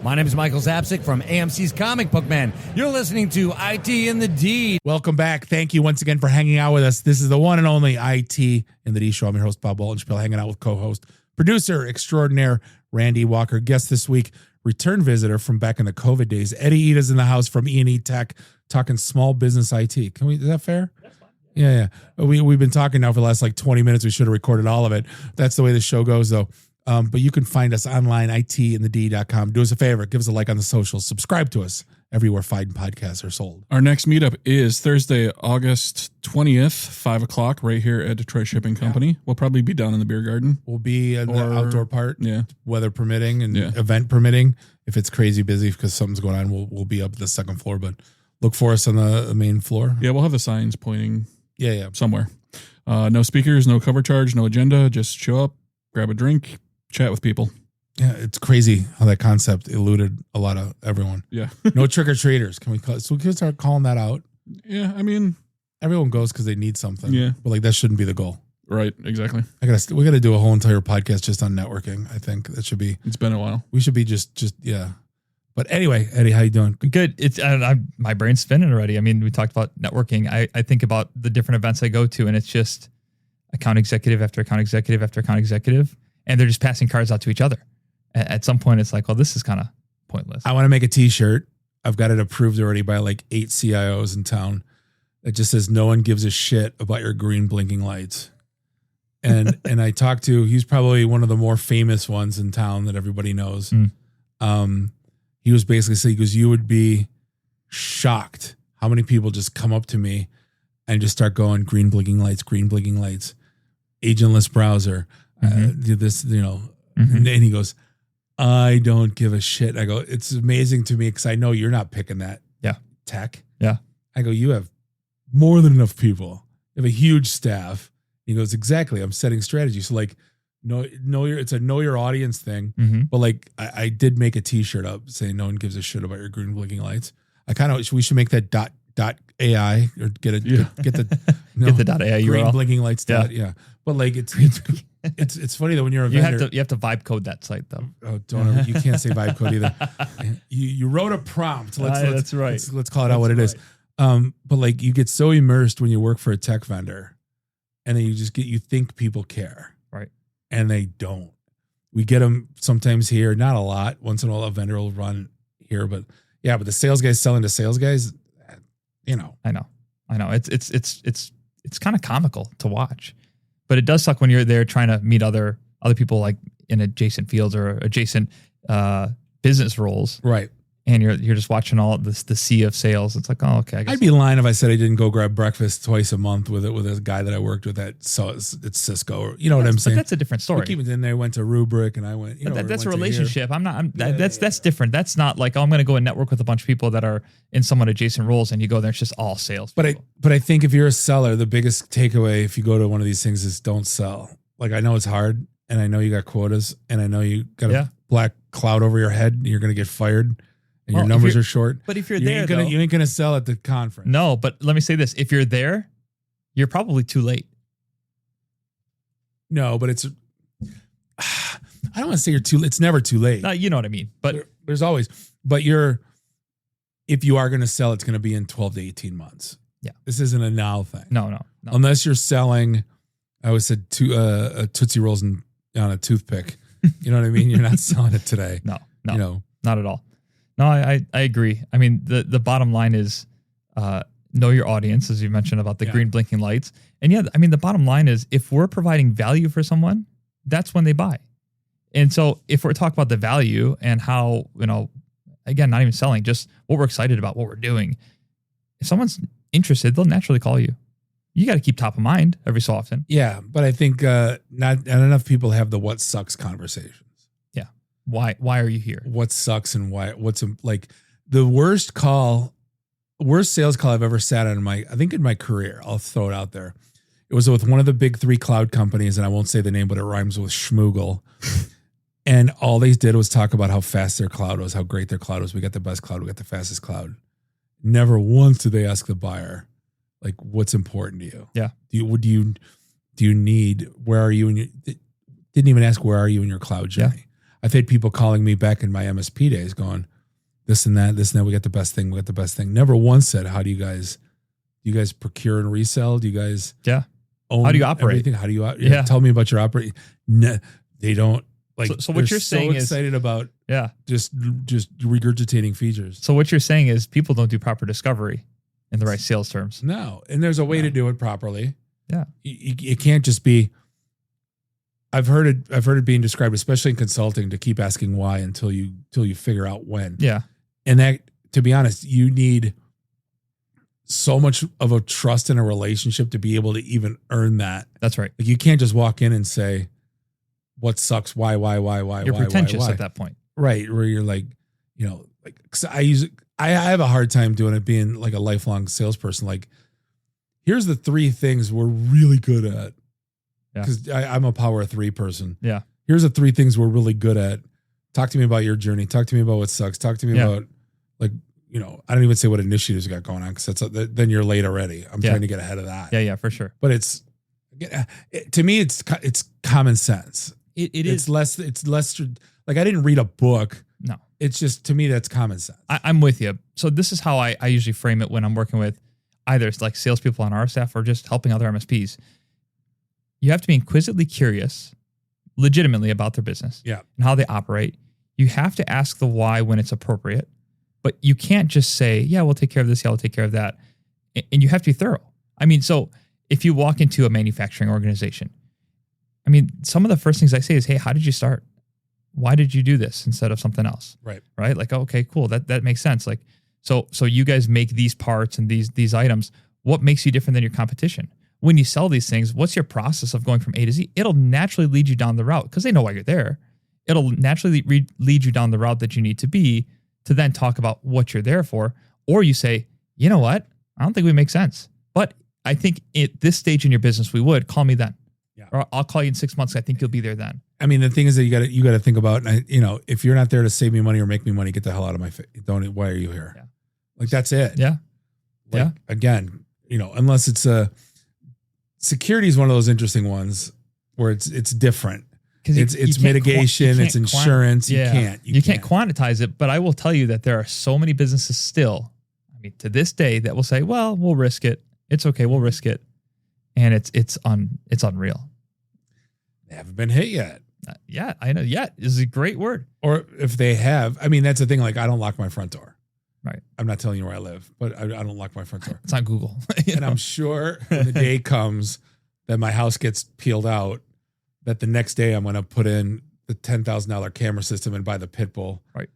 My name is Michael Zapsik from AMC's Comic Book Man. You're listening to IT in the D. Welcome back. Thank you once again for hanging out with us. This is the one and only IT in the D show. I'm your host, Bob Waltenspiel, hanging out with co-host, producer extraordinaire, Randy Walker. Guest this week, return visitor from back in the COVID days. Eddie Eadeh is in the house from E&E Tech, talking small business IT. Is that fair? Yeah. We've been talking now for the last 20 minutes. We should have recorded all of it. That's the way the show goes, though. But you can find us online, itinthed.com. Do us a favor. Give us a like on the socials. Subscribe to us everywhere fine podcasts are sold. Our next meetup is Thursday, August 20th, 5 o'clock, right here at Detroit Shipping Company. Yeah. We'll probably be down in the beer garden. We'll be in the outdoor part, weather permitting and event permitting. If it's crazy busy because something's going on, we'll be up at the second floor, but look for us on the main floor. Yeah, we'll have the signs pointing somewhere. No speakers, no cover charge, no agenda. Just show up, grab a drink, chat with people. Yeah, it's crazy how that concept eluded a lot of everyone. Yeah. No trick-or-treaters. Can we start calling that out? Yeah, I mean, everyone goes because they need something. Yeah. But that shouldn't be the goal. Right, exactly. We got to do a whole entire podcast just on networking. I think that should be. It's been a while. We should be just. But anyway, Eddie, how you doing? Good. It's my brain's spinning already. I mean, we talked about networking. I think about the different events I go to, and it's just account executive after account executive after account executive, and they're just passing cards out to each other. At some point, it's like, well, this is kind of pointless. I want to make a T-shirt. I've got it approved already by 8 CIOs in town. It just says, "No one gives a shit about your green blinking lights." And I talked to, he's probably one of the more famous ones in town that everybody knows. He was basically saying, he goes, you would be shocked how many people just come up to me and just start going green blinking lights, agentless browser, do this, and he goes, I don't give a shit. I go, it's amazing to me because I know you're not picking that tech. Yeah. I go, you have more than enough people. You have a huge staff. He goes, exactly. I'm setting strategy. So it's a know your audience thing. But I did make a T-shirt up saying no one gives a shit about your green blinking lights. We should make that dot AI or get the .ai green URL. blinking lights. But it's funny that when you're a vendor, you have to vibe code that site though. Oh, don't ever, you can't say vibe code either. You wrote a prompt. That's right. Let's call it out what it is. But you get so immersed when you work for a tech vendor, and then you think people care. Right. And they don't. We get them sometimes here, not a lot. Once in a while, a vendor will run here, but the sales guys selling to sales guys, I know. It's kind of comical to watch, but it does suck when you're there trying to meet other people in adjacent fields or adjacent business roles. Right. And you're just watching all the sea of sales. It's like, oh, okay. I'd be lying if I said I didn't go grab breakfast twice a month with a guy that I worked with at Cisco. Or, you know what I'm saying? But that's a different story. Like even then they went to Rubrik and I went. That's a relationship. That's different. That's not like, I'm going to go and network with a bunch of people that are in somewhat adjacent roles, and you go there. It's just all sales. But I think if you're a seller, the biggest takeaway if you go to one of these things is don't sell. I know it's hard, and I know you got quotas, and I know you got a black cloud over your head, and you're going to get fired. And your numbers are short. But if you ain't gonna sell at the conference. No, but let me say this. If you're there, you're probably too late. No, but I don't want to say you're too late. It's never too late. No, you know what I mean. But there's always, if you are going to sell, it's going to be in 12 to 18 months. Yeah. This isn't a now thing. No. Unless you're selling, I always said Tootsie Rolls on a toothpick. You know what I mean? You're not selling it today. No, not at all. No, I agree. I mean, the bottom line is know your audience, as you mentioned about the green blinking lights. And the bottom line is if we're providing value for someone, that's when they buy. And so if we're talking about the value and how, again, not even selling, just what we're excited about, what we're doing, if someone's interested, they'll naturally call you. You got to keep top of mind every so often. Yeah, but I think not enough people have the what sucks conversation. Why are you here? What sucks and why? What's the worst sales call I've ever sat on in my career. I'll throw it out there. It was with one of the big 3 cloud companies, and I won't say the name, but it rhymes with Schmoogle. And all they did was talk about how fast their cloud was, how great their cloud was. We got the best cloud. We got the fastest cloud. Never once did they ask the buyer, what's important to you? Yeah. Do you need? Where are you? Didn't even ask where are you in your cloud journey. I've had people calling me back in my MSP days going, this and that, we got the best thing. Never once said, how do you guys procure and resell? Do you guys own how do you operate? Everything? How do you tell me about your operate? No, they don't. Like, so what you're saying is excited about just regurgitating features. So what you're saying is people don't do proper discovery in the right sales terms. No, and there's a way to do it properly. Yeah, it can't just be. I've heard it being described, especially in consulting, to keep asking why until you figure out when. Yeah, and that, to be honest, you need so much of a trust in a relationship to be able to even earn that. That's right. Like, you can't just walk in and say, what sucks? Why? You're pretentious at that point. Right. Where you're like, like, 'cause I have a hard time doing it, being like a lifelong salesperson. Like, here's the 3 things we're really good at. Because I'm a power of 3 person. Yeah. Here's the 3 things we're really good at. Talk to me about your journey. Talk to me about what sucks. Talk to me about, like, I don't even say what initiatives you got going on, because then you're late already. I'm trying to get ahead of that. Yeah, for sure. But to me, it's common sense. It's less like, I didn't read a book. No. It's just, to me, that's common sense. I'm with you. So this is how I usually frame it when I'm working with either like salespeople on our staff or just helping other MSPs. You have to be inquisitively curious, legitimately, about their business and how they operate. You have to ask the why when it's appropriate, but you can't just say, yeah, we'll take care of this. Yeah, we'll take care of that. And you have to be thorough. I mean, so if you walk into a manufacturing organization, I mean, some of the first things I say is, hey, how did you start? Why did you do this instead of something else? Right. Right. Like, okay, cool. That makes sense. Like, so you guys make these parts and these items. What makes you different than your competition? When you sell these things, what's your process of going from A to Z? It'll naturally lead you down the route because they know why you're there. It'll naturally lead you down the route that you need to be to then talk about what you're there for. Or you say, you know what? I don't think we make sense. But I think at this stage in your business, we would. Call me then. Yeah. Or I'll call you in 6 months. I think you'll be there then. I mean, the thing is that you got to think about, if you're not there to save me money or make me money, get the hell out of my face. Why are you here? Yeah. Like, that's it. Yeah. Like, again, unless it's security is one of those interesting ones where it's different. It's mitigation, it's insurance. You can't quantize it, but I will tell you that there are so many businesses still, I mean, to this day, that will say, well, we'll risk it. It's okay, we'll risk it. And it's unreal. They haven't been hit yet. Yeah, I know. Yet is a great word. Or if they have, I mean, that's the thing. Like, I don't lock my front door. Right. I'm not telling you where I live, but I don't lock my front door. It's on Google. And I'm sure when the day comes that my house gets peeled out, that the next day I'm going to put in the $10,000 camera system and buy the pit bull. Right.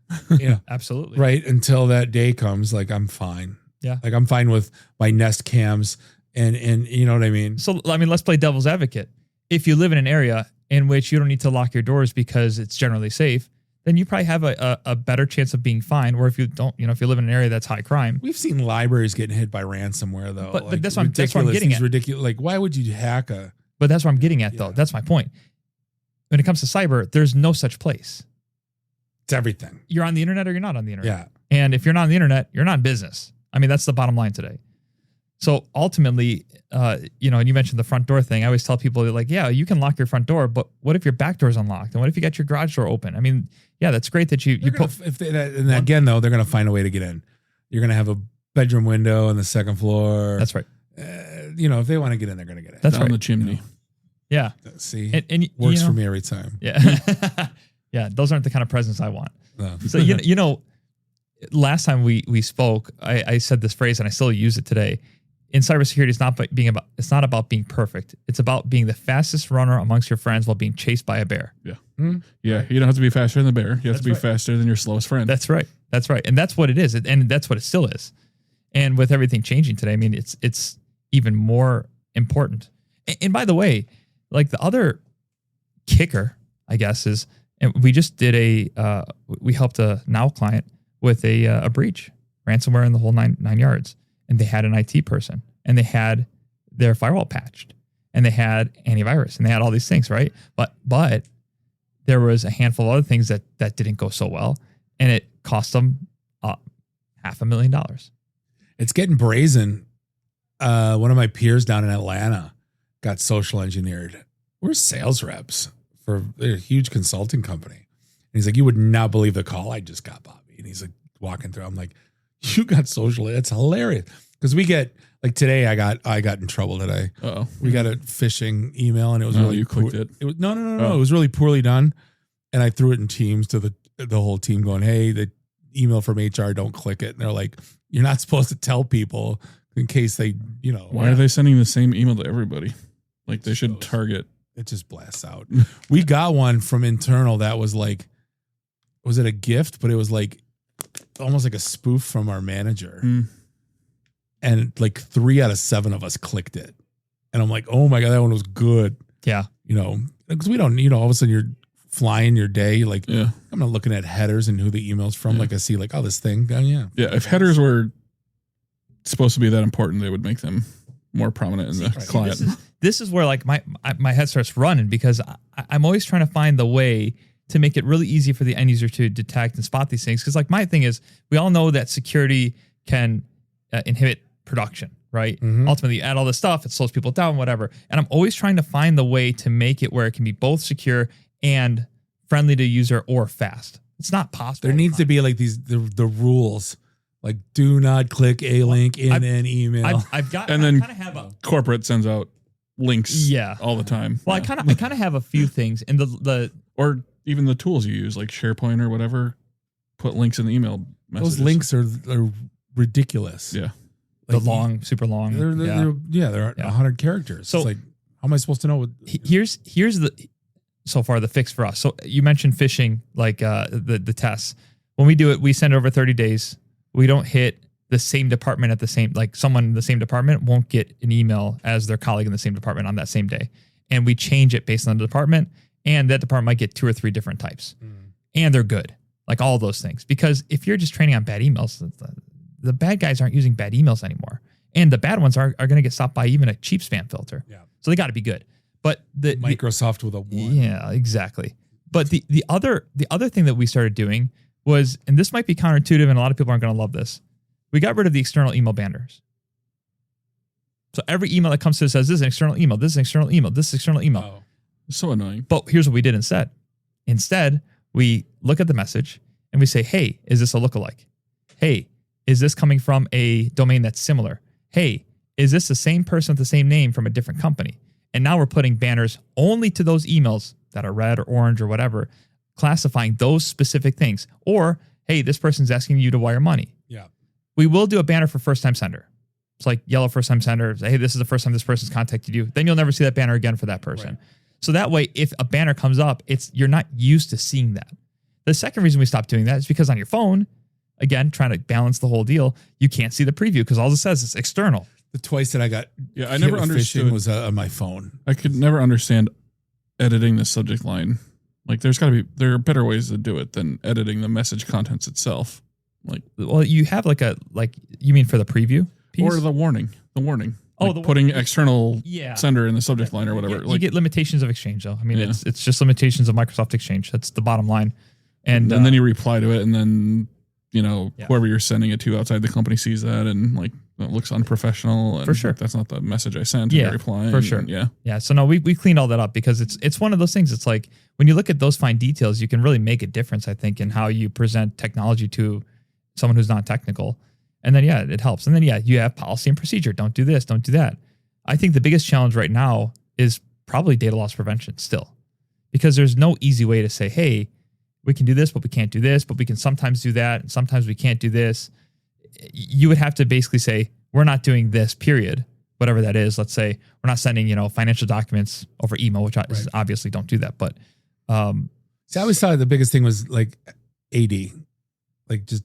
Absolutely. Right. Until that day comes, like, I'm fine. Yeah. Like, I'm fine with my Nest cams and you know what I mean? So, I mean, let's play devil's advocate. If you live in an area in which you don't need to lock your doors because it's generally safe, then you probably have a better chance of being fine. Or if you don't, if you live in an area that's high crime. We've seen libraries getting hit by ransomware, though. But that's what I'm getting at. Ridiculous. Like, why would you hack a... But that's what I'm getting at, though. That's my point. When it comes to cyber, there's no such place. It's everything. You're on the internet or you're not on the internet. Yeah. And if you're not on the internet, you're not in business. I mean, that's the bottom line today. So ultimately, and you mentioned the front door thing. I always tell people that, like, yeah, you can lock your front door, but what if your back door is unlocked? And what if you got your garage door open? I mean, yeah, that's great that you put. Again, though, they're going to find a way to get in. You're going to have a bedroom window on the second floor. That's right. If they want to get in, they're going to get in. That's down right. the chimney. Yeah. See, and works for me every time. Yeah. Yeah. Those aren't the kind of presents I want. No. So, last time we spoke, I said this phrase and I still use it today. In cybersecurity, it's not about being perfect. It's about being the fastest runner amongst your friends while being chased by a bear. Yeah. Mm-hmm. Yeah. You don't have to be faster than the bear. You have to be faster than your slowest friend. That's right. That's right. And that's what it is. And that's what it still is. And with everything changing today, I mean, it's even more important. And by the way, like, the other kicker, I guess, is, and we just did we helped a Now client with a breach, ransomware in the whole nine yards. And they had an IT person, and they had their firewall patched, and they had antivirus, and they had all these things, right? But there was a handful of other things that didn't go so well, and it cost them $500,000. It's getting brazen. One of my peers down in Atlanta got social engineered. We're sales reps for a huge consulting company, he's like, you would not believe the call I just got, Bobby. And he's like walking through. I'm like, you got social. That's hilarious. Because we get like today, I got in trouble today. Uh-oh. We got a phishing email, and it was really you clicked it. It was no. It was really poorly done, and I threw it in Teams to the whole team, going, "Hey, the email from HR, don't click it." And they're like, "You're not supposed to tell people in case they, you know." Why are they sending the same email to everybody? Like they should target. It just blasts out. We got one from internal that was like, was it a gift? But it was like almost like a spoof from our manager. And like 3 out of 7 of us clicked it. And I'm like, oh my God, that one was good. Yeah. You know, because we don't, you know, all of a sudden you're flying your day. Like, I'm not looking at headers and who the email's from. Like I see like, oh, this thing. Yeah. If headers were supposed to be that important, they would make them more prominent in the client. This is where like my head starts running, because I'm always trying to find the way to make it really easy for the end user to detect and spot these things. Because like my thing is, we all know that security can inhibit production, right? Ultimately, you add all this stuff, it slows people down, whatever. And I'm always trying to find the way to make it where it can be both secure and friendly to user or fast. It's not possible. There needs to be like the rules, like do not click a link in an email. And then corporate sends out links all the time. Well, I kind of have a few things, and the or even the tools you use, like SharePoint or whatever, put links in the email messages. Those links are ridiculous. Yeah. Like long, super long. They're 100 characters. So it's like, how am I supposed to know? Here's so far the fix for us. So you mentioned phishing, like the tests. When we do it, we send it over 30 days. We don't hit the same department at the same, like someone in the same department won't get an email as their colleague in the same department on that same day. And we change it based on the department, and that department might get 2 or 3 different types. And they're good. Like all those things. Because if you're just training on bad emails, the bad guys aren't using bad emails anymore. And the bad ones are going to get stopped by even a cheap spam filter. Yeah. So they got to be good. But the Microsoft with a 1. Yeah, exactly. But the other thing that we started doing was, and this might be counterintuitive and a lot of people aren't going to love this, we got rid of the external email banners. So every email that comes to us says, this is an external email, this is an external email, this is an external email. Oh, it's so annoying. But here's what we did instead. Instead, we look at the message and we say, hey, is this a lookalike? Hey, is this coming from a domain that's similar? Hey, is this the same person with the same name from a different company? And now we're putting banners only to those emails that are red or orange or whatever, classifying those specific things. Or, hey, this person's asking you to wire money. Yeah. We will do a banner for first-time sender. It's like yellow first-time sender. Say, hey, this is the first time this person's contacted you. Then you'll never see that banner again for that person. Right. So that way, if a banner comes up, you're not used to seeing that. The second reason we stopped doing that is because on your phone, again, trying to balance the whole deal, you can't see the preview because all it says is external. The twice that I got I never understood was on my phone. I could never understand editing the subject line. Like there are better ways to do it than editing the message contents itself. Like, well, you have you mean for the preview piece? Or the warning. Oh, like putting external sender in the subject line or whatever. You get limitations of Exchange though. I mean, it's just limitations of Microsoft Exchange. That's the bottom line. And then you reply to it, and then whoever you're sending it to outside the company sees that, and like it looks unprofessional. And for sure, that's not the message I sent. Yeah, replying, for sure. Yeah. So no, we cleaned all that up because it's one of those things. It's like when you look at those fine details, you can really make a difference. I think in how you present technology to someone who's not technical, and then it helps. And then you have policy and procedure. Don't do this. Don't do that. I think the biggest challenge right now is probably data loss prevention still, because there's no easy way to say, hey, we can do this, but we can't do this, but we can sometimes do that, and sometimes we can't do this. You would have to basically say, we're not doing this, period, whatever that is. Let's say we're not sending, financial documents over email, which obviously don't do that. But see, I always thought the biggest thing was like Eadeh, like just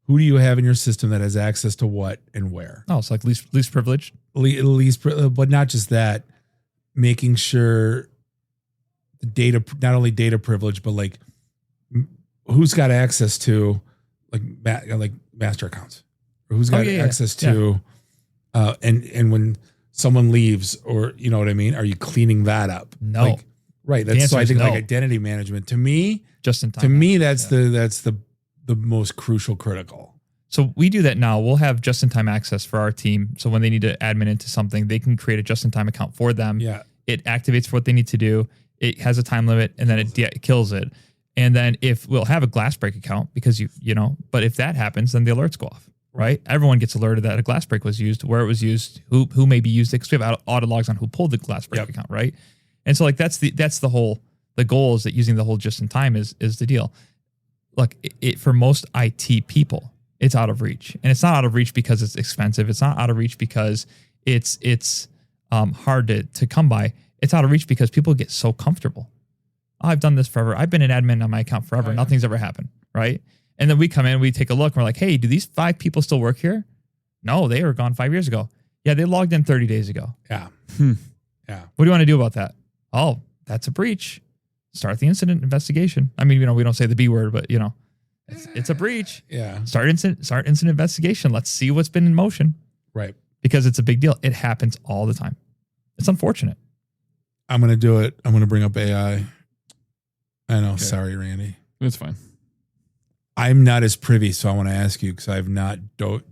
who do you have in your system that has access to what and where? Oh, it's like least privileged, but not just that, making sure the data, not only data privilege, but like who's got access to like master accounts, or who's got access to, and when someone leaves, or you know what I mean, are you cleaning that up? No, right. That's so I think like identity management to me, just in time. To me, that's the most critical. So we do that now. We'll have just-in-time access for our team. So when they need to admin into something, they can create a just-in-time account for them. Yeah. It activates for what they need to do. It has a time limit, and then it kills it. And then if we'll have a glass break account because but if that happens, then the alerts go off, right? Everyone gets alerted that a glass break was used, where it was used, who maybe used it, because we have audit logs on who pulled the glass break account, right? And so like that's the goal is that using the whole just in time is the deal. Look, it for most IT people, it's out of reach, and it's not out of reach because it's expensive. It's not out of reach because it's hard to come by. It's out of reach because people get so comfortable. Oh, I've done this forever. I've been an admin on my account forever. Nothing's ever happened, right? And then we come in, we take a look, and we're like, hey, do these 5 people still work here? No, they were gone 5 years ago. Yeah, they logged in 30 days ago. Yeah. Yeah. What do you want to do about that? Oh, that's a breach. Start the incident investigation. I mean, we don't say the B word, but it's a breach. Yeah. Start incident investigation. Let's see what's been in motion. Right. Because it's a big deal. It happens all the time. It's unfortunate. I'm going to do it. I'm going to bring up AI. I know. Okay. Sorry, Randy. It's fine. I'm not as privy, so I want to ask you because I've not dove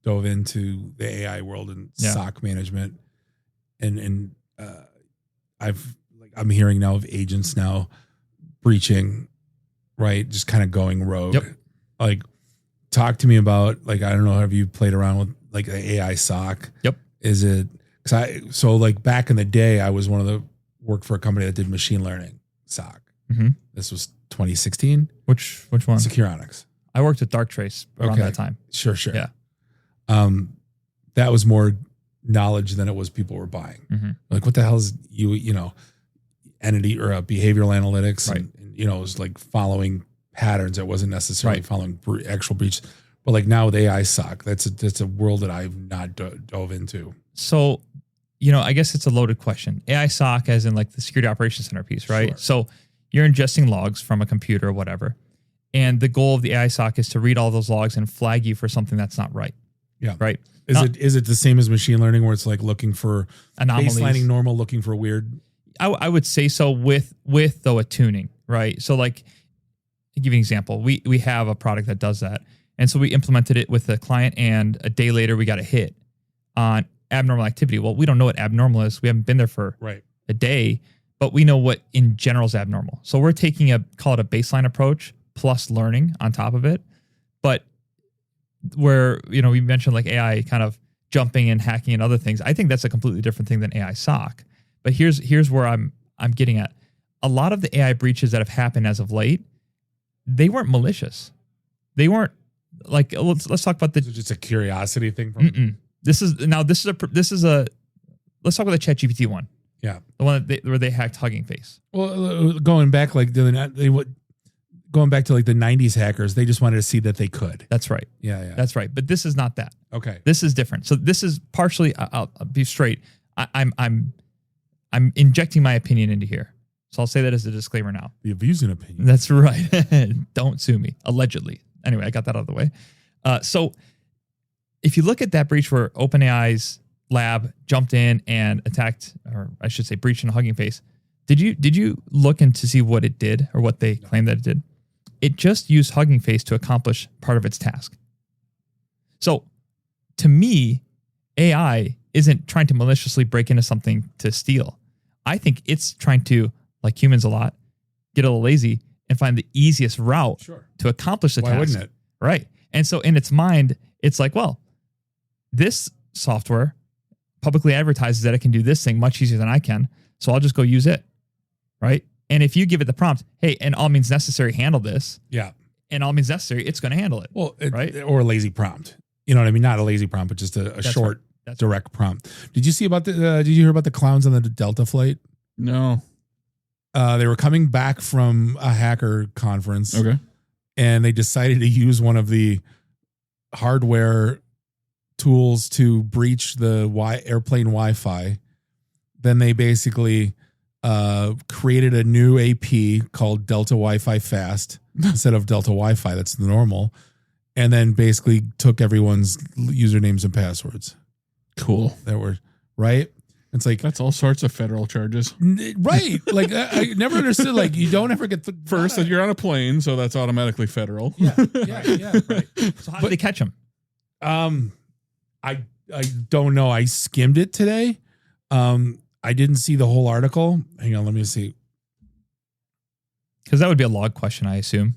into the AI world and SOC management, and I'm hearing now of agents now breaching, right? Just kind of going rogue. Yep. Like, talk to me about I don't know, have you played around with the AI SOC? Yep. Is it back in the day, I was worked for a company that did machine learning SOC. Mm-hmm. This was 2016. Which one? Securonics. I worked at Darktrace around that time. Sure. Yeah. That was more knowledge than it was people were buying. Mm-hmm. Like, what the hell is entity or behavioral analytics? Right. And it was following patterns. It wasn't necessarily following actual breach. But now with AI SOC, that's a world that I've not dove into. So, I guess it's a loaded question. AI SOC as in the security operations center piece, right? Sure. So you're ingesting logs from a computer or whatever. And the goal of the AI SOC is to read all those logs and flag you for something that's not right. Yeah. Right. Is it the same as machine learning where it's looking for anomalies, baselining normal, looking for weird? I would say so with though a tuning, right? So I'll give you an example. We have a product that does that. And so we implemented it with a client, and a day later we got a hit on abnormal activity. Well, we don't know what abnormal is. We haven't been there for a day, but we know what in general is abnormal. So we're taking call it a baseline approach plus learning on top of it. But where, we mentioned AI kind of jumping and hacking and other things. I think that's a completely different thing than AI SOC. But here's where I'm getting at. A lot of the AI breaches that have happened as of late, they weren't malicious. They weren't let's talk about Is it just a curiosity thing from let's talk about the ChatGPT one. Yeah. The one where they hacked Hugging Face. Well, going back going back to the 90s hackers, they just wanted to see that they could. That's right. Yeah. That's right. But this is not that. Okay. This is different. So this is partially, I'll be straight. I'm injecting my opinion into here. So I'll say that as a disclaimer now. The views and opinion. That's right. Don't sue me. Allegedly. Anyway, I got that out of the way. So if you look at that breach where OpenAI's lab jumped in and attacked, or I should say breached in Hugging Face, did you look in to see what it did or what they claimed that it did? It just used Hugging Face to accomplish part of its task. So to me, AI isn't trying to maliciously break into something to steal. I think it's trying to, like humans a lot, get a little lazy and find the easiest route to accomplish the task. Why wouldn't it? Right. And so in its mind, it's this software publicly advertises that it can do this thing much easier than I can, so I'll just go use it. Right. And if you give it the prompt, hey, in all means necessary, handle this. Yeah. In all means necessary, it's going to handle it. Well, right. Or a lazy prompt. You know what I mean? Not a lazy prompt, but just a short, direct prompt. Did you see about did you hear about the clowns on the Delta flight? No. They were coming back from a hacker conference. Okay. And they decided to use one of the hardware tools to breach the airplane Wi-Fi. Then they basically created a new AP called Delta Wi-Fi Fast instead of Delta Wi-Fi. That's the normal. And then basically took everyone's usernames and passwords. Cool. That were right. It's that's all sorts of federal charges. Right. I never understood. You don't ever get first that you're on a plane, so that's automatically federal. Yeah. Right. So how did they catch him? I don't know. I skimmed it today. I didn't see the whole article. Hang on, let me see. Because that would be a log question, I assume.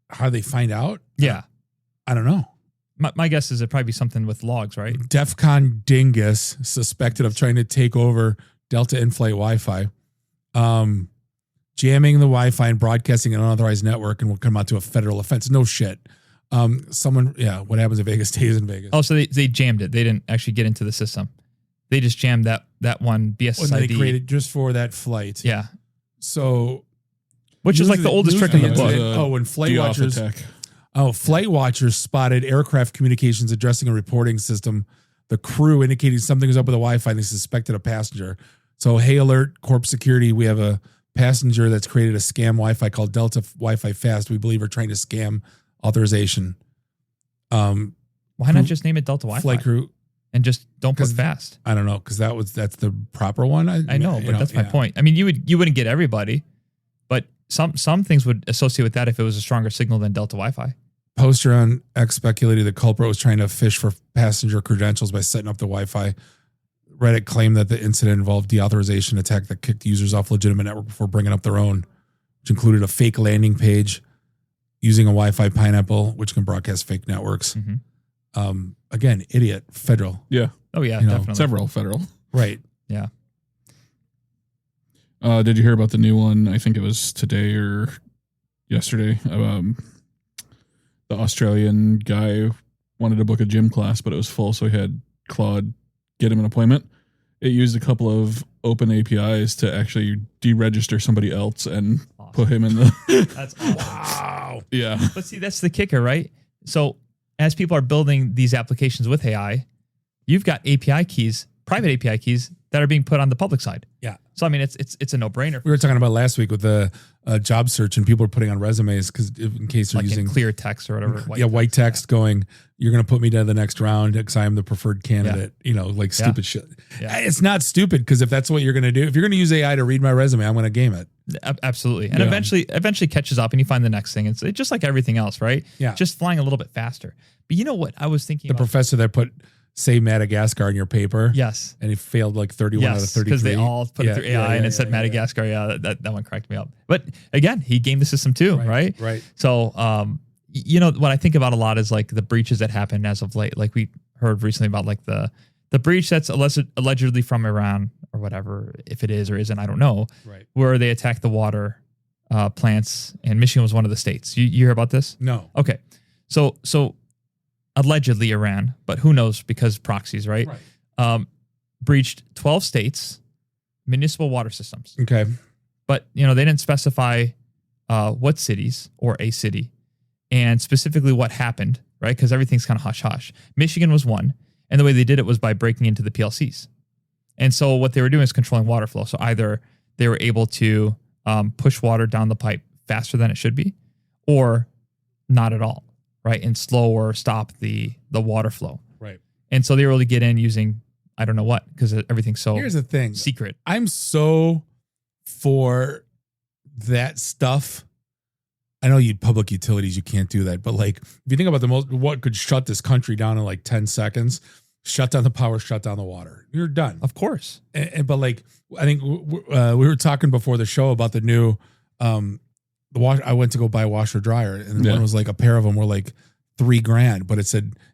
How do they find out? Yeah. I don't know. My guess is it'd probably be something with logs, right? DEFCON dingus suspected of trying to take over Delta in-flight Wi-Fi, jamming the Wi-Fi and broadcasting an unauthorized network, and will come out to a federal offense. No shit. What happens in Vegas stays in Vegas. Oh, so they jammed it. They didn't actually get into the system. They just jammed that one BSSID. They created just for that flight. Yeah. So, which is like the oldest trick in the book. When Flight Watchers spotted aircraft communications addressing a reporting system, the crew indicating something was up with the Wi-Fi and they suspected a passenger. So, hey, alert, Corp Security, we have a passenger that's created a scam Wi-Fi called Delta Wi-Fi Fast. We believe are trying to scam authorization. Why not just name it Delta Wi-Fi? Flight crew. And just don't put fast. I don't know, because that's the proper one. I know, but that's my point. I mean, you wouldn't get everybody, but some things would associate with that if it was a stronger signal than Delta Wi-Fi. Poster on X speculated the culprit was trying to fish for passenger credentials by setting up the Wi-Fi. Reddit claimed that the incident involved deauthorization attack that kicked users off legitimate network before bringing up their own, which included a fake landing page using a Wi-Fi pineapple, which can broadcast fake networks. Mm-hmm. Again, idiot, federal. Yeah. Oh yeah, definitely. Several federal. Right. Yeah. Did you hear about the new one? I think it was today or yesterday. The Australian guy wanted to book a gym class, but it was full, so he had Claude get him an appointment. It used a couple of open APIs to actually deregister somebody else and put him in the. That's awesome. Wow. Yeah. But see, that's the kicker, right? So as people are building these applications with AI, you've got API keys, private API keys that are being put on the public side. Yeah. So I mean, it's a no-brainer. We were talking about last week with the job search, and people are putting on resumes because in case they're like using in clear text or whatever. White text going, you're going to put me to the next round because I am the preferred candidate. Like stupid shit. Yeah. It's not stupid because if that's what you're going to do, if you're going to use AI to read my resume, I'm going to game it. Absolutely. And eventually catches up and you find the next thing. It's just like everything else, right? Yeah. Just flying a little bit faster. But you know what I was thinking The professor that put say Madagascar in your paper. Yes. And he failed like 31 out of 33. Because they all put it through AI and it said Madagascar. Yeah, that one cracked me up. But again, he gamed the system too, right? Right. So, what I think about a lot is like the breaches that happened as of late. Like we heard recently about like the breach that's allegedly from Iran or whatever, if it is or isn't, I don't know. Right. Where they attacked the water plants, and Michigan was one of the states. You hear about this? No. Okay. So allegedly Iran, but who knows because proxies, right? Breached 12 states, municipal water systems. Okay. But, they didn't specify what cities or a city and specifically what happened, right? Because everything's kind of hush-hush. Michigan was one, and the way they did it was by breaking into the PLCs. And so what they were doing is controlling water flow. So either they were able to push water down the pipe faster than it should be or not at all. Right, and slow or stop the water flow. Right. And so they were able to get in using, I don't know what, because everything's so Here's the thing. secret. I'm so for that stuff. I know you public utilities, you can't do that. But like, if you think about what could shut this country down in like 10 seconds, shut down the power, shut down the water. You're done. Of course. But like, I think we were talking before the show about the new, I went to go buy a washer dryer, and one was like a pair of them were like $3,000, but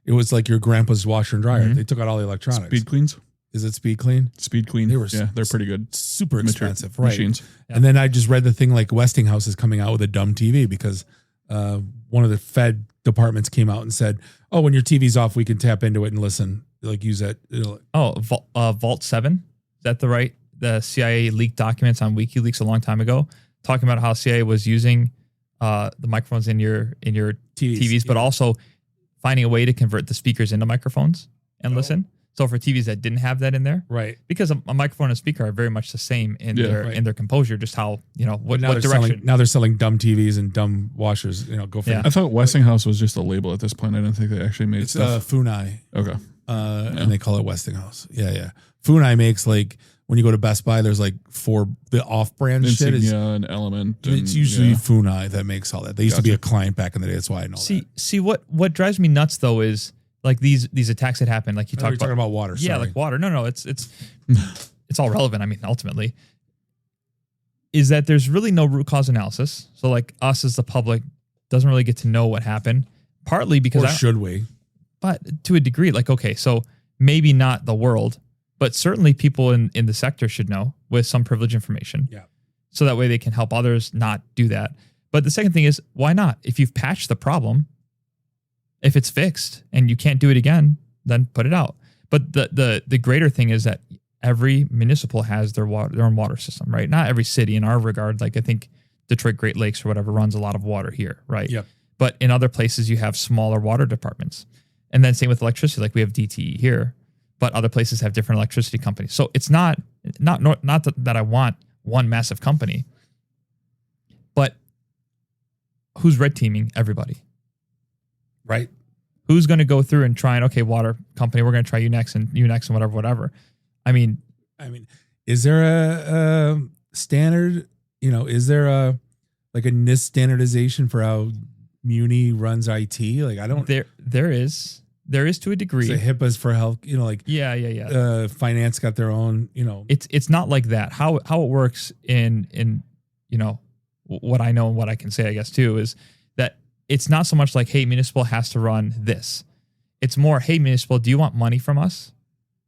it was like your grandpa's washer and dryer. Mm-hmm. They took out all the electronics. Speed Cleans. Is it Speed Clean? Speed Clean. They're pretty good. Super expensive, right? Machines. Yeah. And then I just read the thing like Westinghouse is coming out with a dumb TV because one of the Fed departments came out and said, "Oh, when your TV's off, we can tap into it and listen, like use that." Vault 7? Is that the CIA leaked documents on WikiLeaks a long time ago, talking about how CIA was using the microphones in your TVs, but also finding a way to convert the speakers into microphones and listen. So for TVs that didn't have that in there, right? Because a microphone and a speaker are very much the same in their composure, just how what direction. Now they're selling dumb TVs and dumb washers. Go for that. I thought Westinghouse was just a label at this point. I didn't think they actually made stuff. Funai. Okay. And they call it Westinghouse. Yeah. Funai makes like when you go to Best Buy, there's like the off-brand shit. Insignia and Element. It's usually Funai that makes all that. They used to be a client back in the day. That's why I know that. See what drives me nuts though is like these attacks that happen. Like you talking about water. Yeah, sorry. like water. No, it's all relevant. I mean, ultimately, is that there's really no root cause analysis. So like us as the public doesn't really get to know what happened, partly because Or should we? but to a degree, like, okay, so maybe not the world, but certainly people in the sector should know with some privileged information. Yeah. So that way they can help others not do that. But the second thing is, why not? If you've patched the problem, if it's fixed and you can't do it again, then put it out. But the greater thing is that every municipal has their own water system, right? Not every city in our regard. Like I think Detroit Great Lakes or whatever runs a lot of water here, right? Yep. But in other places you have smaller water departments. And then same with electricity, like we have DTE here, but other places have different electricity companies. So it's not that I want one massive company, but who's red teaming everybody? Right. Who's going to go through and try and, okay, water company, we're going to try you next and whatever. I mean, is there a standard, is there a NIST standardization for how Muni runs IT? Like, I don't, there is to a degree. so HIPAA's for health, Yeah. finance got their own, It's not like that. How it works in what I know and what I can say, I guess too, is that it's not so much like, hey, municipal has to run this. It's more, hey, municipal, do you want money from us?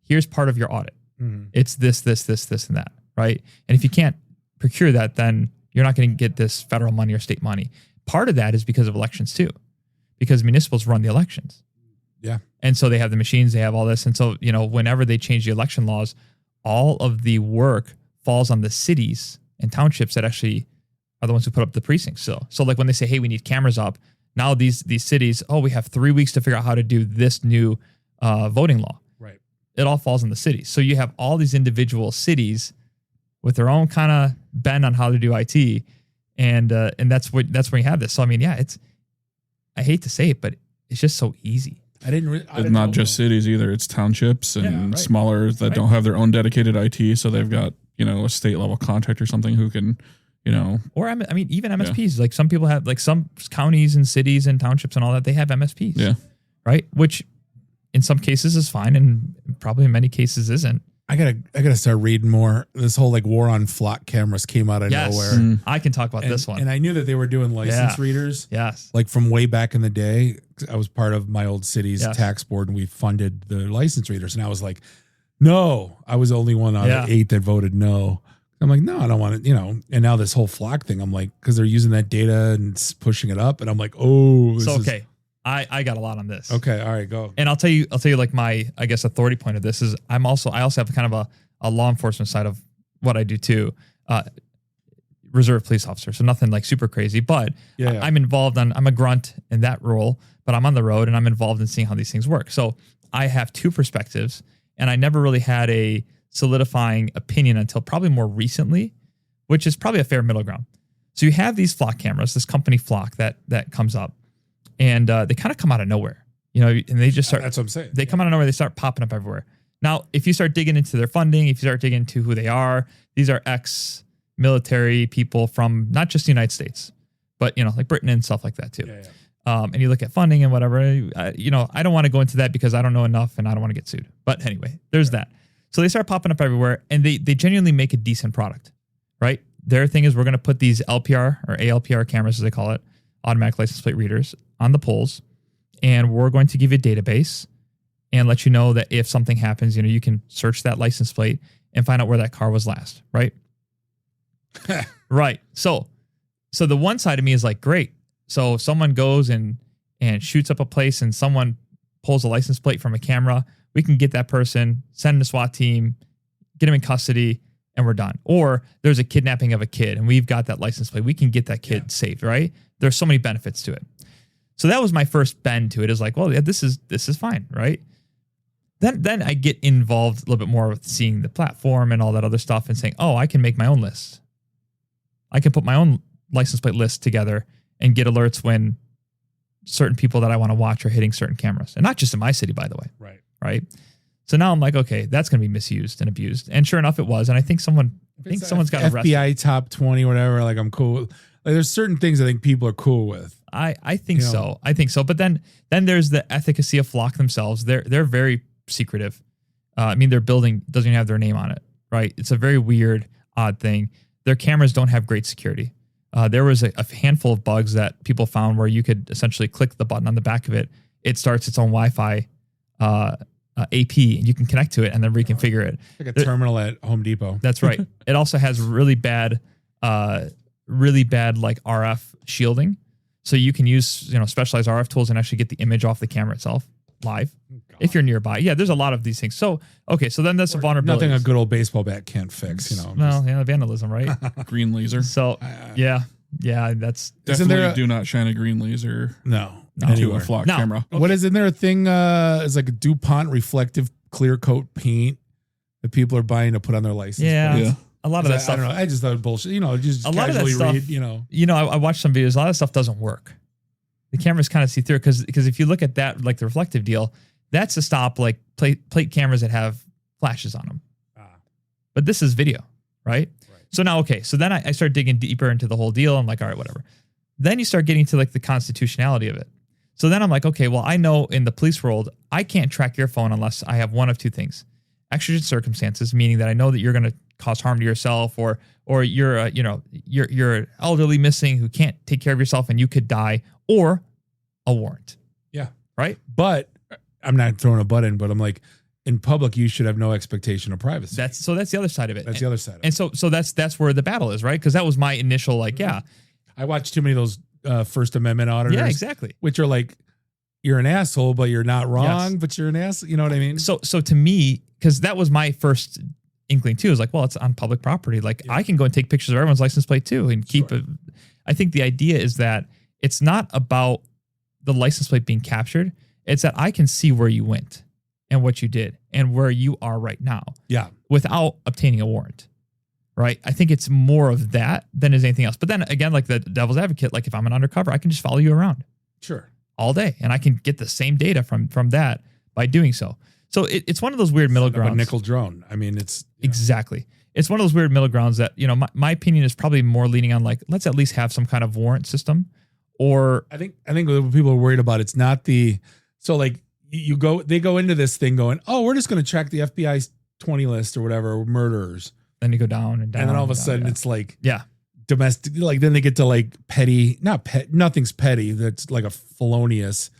Here's part of your audit. Mhm. It's this, and that, right? And if you can't procure that, then you're not going to get this federal money or state money. Part of that is because of elections too, because municipals run the elections. Yeah. And so they have the machines, they have all this. And so, whenever they change the election laws, all of the work falls on the cities and townships that actually are the ones who put up the precincts. So like when they say, hey, we need cameras up, now these cities, we have 3 weeks to figure out how to do this new voting law. Right. It all falls on the cities. So you have all these individual cities with their own kind of bend on how to do IT. And that's where you have this. So, I mean, yeah, I hate to say it, but it's just so easy. It's not just cities either. It's townships and right. smaller that don't have their own dedicated IT. So they've got, a state level contact or something who can, Or, I mean, even MSPs, like some people have, like some counties and cities and townships and all that, they have MSPs. Yeah. Right. Which in some cases is fine and probably in many cases isn't. I gotta start reading more. This whole war on flock cameras came out of nowhere. I can talk about this one. And I knew that they were doing license readers. Yes. Like from way back in the day. I was part of my old city's Yes. tax board and we funded the license readers. And I was like, no, I was the only one out of 8 that voted no. I'm like, no, I don't want it, and now this whole flock thing, I'm like, because they're using that data and pushing it up. And I'm like, okay. I got a lot on this. Okay. All right, go. And I'll tell you like my, I guess, authority point of this is I also have kind of a law enforcement side of what I do too. Reserve police officer. So nothing like super crazy, but I'm involved I'm a grunt in that role, but I'm on the road and I'm involved in seeing how these things work. So I have two perspectives and I never really had a solidifying opinion until probably more recently, which is probably a fair middle ground. So you have these flock cameras, this company Flock that comes up. And they kind of come out of nowhere, and they just start. That's what I'm saying. They come out of nowhere. They start popping up everywhere. Now, if you start digging into their funding, if you start digging into who they are, these are ex-military people from not just the United States, but, like Britain and stuff like that too. Yeah. And you look at funding and whatever, I don't want to go into that because I don't know enough and I don't want to get sued. But anyway, there's that. So they start popping up everywhere and they genuinely make a decent product, right? Their thing is we're going to put these LPR or ALPR cameras, as they call it, automatic license plate readers, on the poles, and we're going to give you a database and let you know that if something happens, you can search that license plate and find out where that car was last, right? Right. So the one side of me is like, great. So if someone goes and shoots up a place and someone pulls a license plate from a camera, we can get that person, send a SWAT team, get them in custody, and we're done. Or there's a kidnapping of a kid and we've got that license plate. We can get that kid saved, right? There's so many benefits to it. So that was my first bend to it, is like, well, yeah, this is fine, right? Then I get involved a little bit more with seeing the platform and all that other stuff and saying, I can make my own list. I can put my own license plate list together and get alerts when certain people that I want to watch are hitting certain cameras. And not just in my city, by the way. Right. So now I'm like, okay, that's going to be misused and abused. And sure enough, it was. And I think someone's got arrested. FBI top 20, whatever. Like I'm cool. Like there's certain things I think people are cool with. I think so. I think so. But then there's the efficacy of Flock themselves. They're very secretive. Their building doesn't even have their name on it, right? It's a very weird, odd thing. their cameras don't have great security. There was a handful of bugs that people found where you could essentially click the button on the back of it. It starts its own Wi-Fi AP, and you can connect to it and then reconfigure it. Like a terminal at Home Depot. That's right. It also has really bad like RF shielding. So you can use, specialized RF tools and actually get the image off the camera itself live if you're nearby. Yeah, there's a lot of these things. So, okay, so then that's a vulnerability. Nothing a good old baseball bat can't fix, Well, yeah, vandalism, right? Green laser. So, yeah, that's definitely do not shine a green laser. No. To a flock camera. Okay. What is in there? A thing is like a DuPont reflective clear coat paint that people are buying to put on their license. Yeah. A lot of that stuff. I don't know. I just thought bullshit. Just a lot of that stuff, read. I watched some videos. A lot of stuff doesn't work. The cameras kind of see through because if you look at that, like the reflective deal, that's to stop like plate cameras that have flashes on them. But this is video, right? So now, okay. So then I started digging deeper into the whole deal. I'm like, all right, whatever. Then you start getting to like the constitutionality of it. So then I'm like, okay, well, I know in the police world, I can't track your phone unless I have one of two things: exigent circumstances, meaning that I know that you're going to cause harm to yourself, or you're you're elderly missing who can't take care of yourself and you could die, or a warrant. Yeah. Right. But I'm not throwing a butt in, but I'm like, in public, you should have no expectation of privacy. That's the other side of it. The other side of it. And so that's where the battle is, right? Because that was my initial like, yeah. I watched too many of those First Amendment auditors. Yeah, exactly. Which are like, you're an asshole, but you're not wrong, but you're an ass. You know what I mean? So to me, because that was my first inkling too, is like, well, it's on public property. Like I can go and take pictures of everyone's license plate too and keep it. I think the idea is that it's not about the license plate being captured. It's that I can see where you went and what you did and where you are right now. Yeah. Without obtaining a warrant. Right. I think it's more of that than is anything else. But then again, like the devil's advocate, like if I'm an undercover, I can just follow you around. Sure. All day. And I can get the same data from that by doing so. So it's one of those weird middle grounds. A nickel drone. I mean, it's exactly. It's one of those weird middle grounds that, my opinion is probably more leaning on like, let's at least have some kind of warrant system. Or I think what people are worried about, it's not so like they go into this thing going, oh, we're just going to track the FBI's 20 list or whatever, murderers. Then you go down and down. And then all of a sudden it's like, yeah, domestic, like then they get to like petty, nothing's petty. That's like a felonious,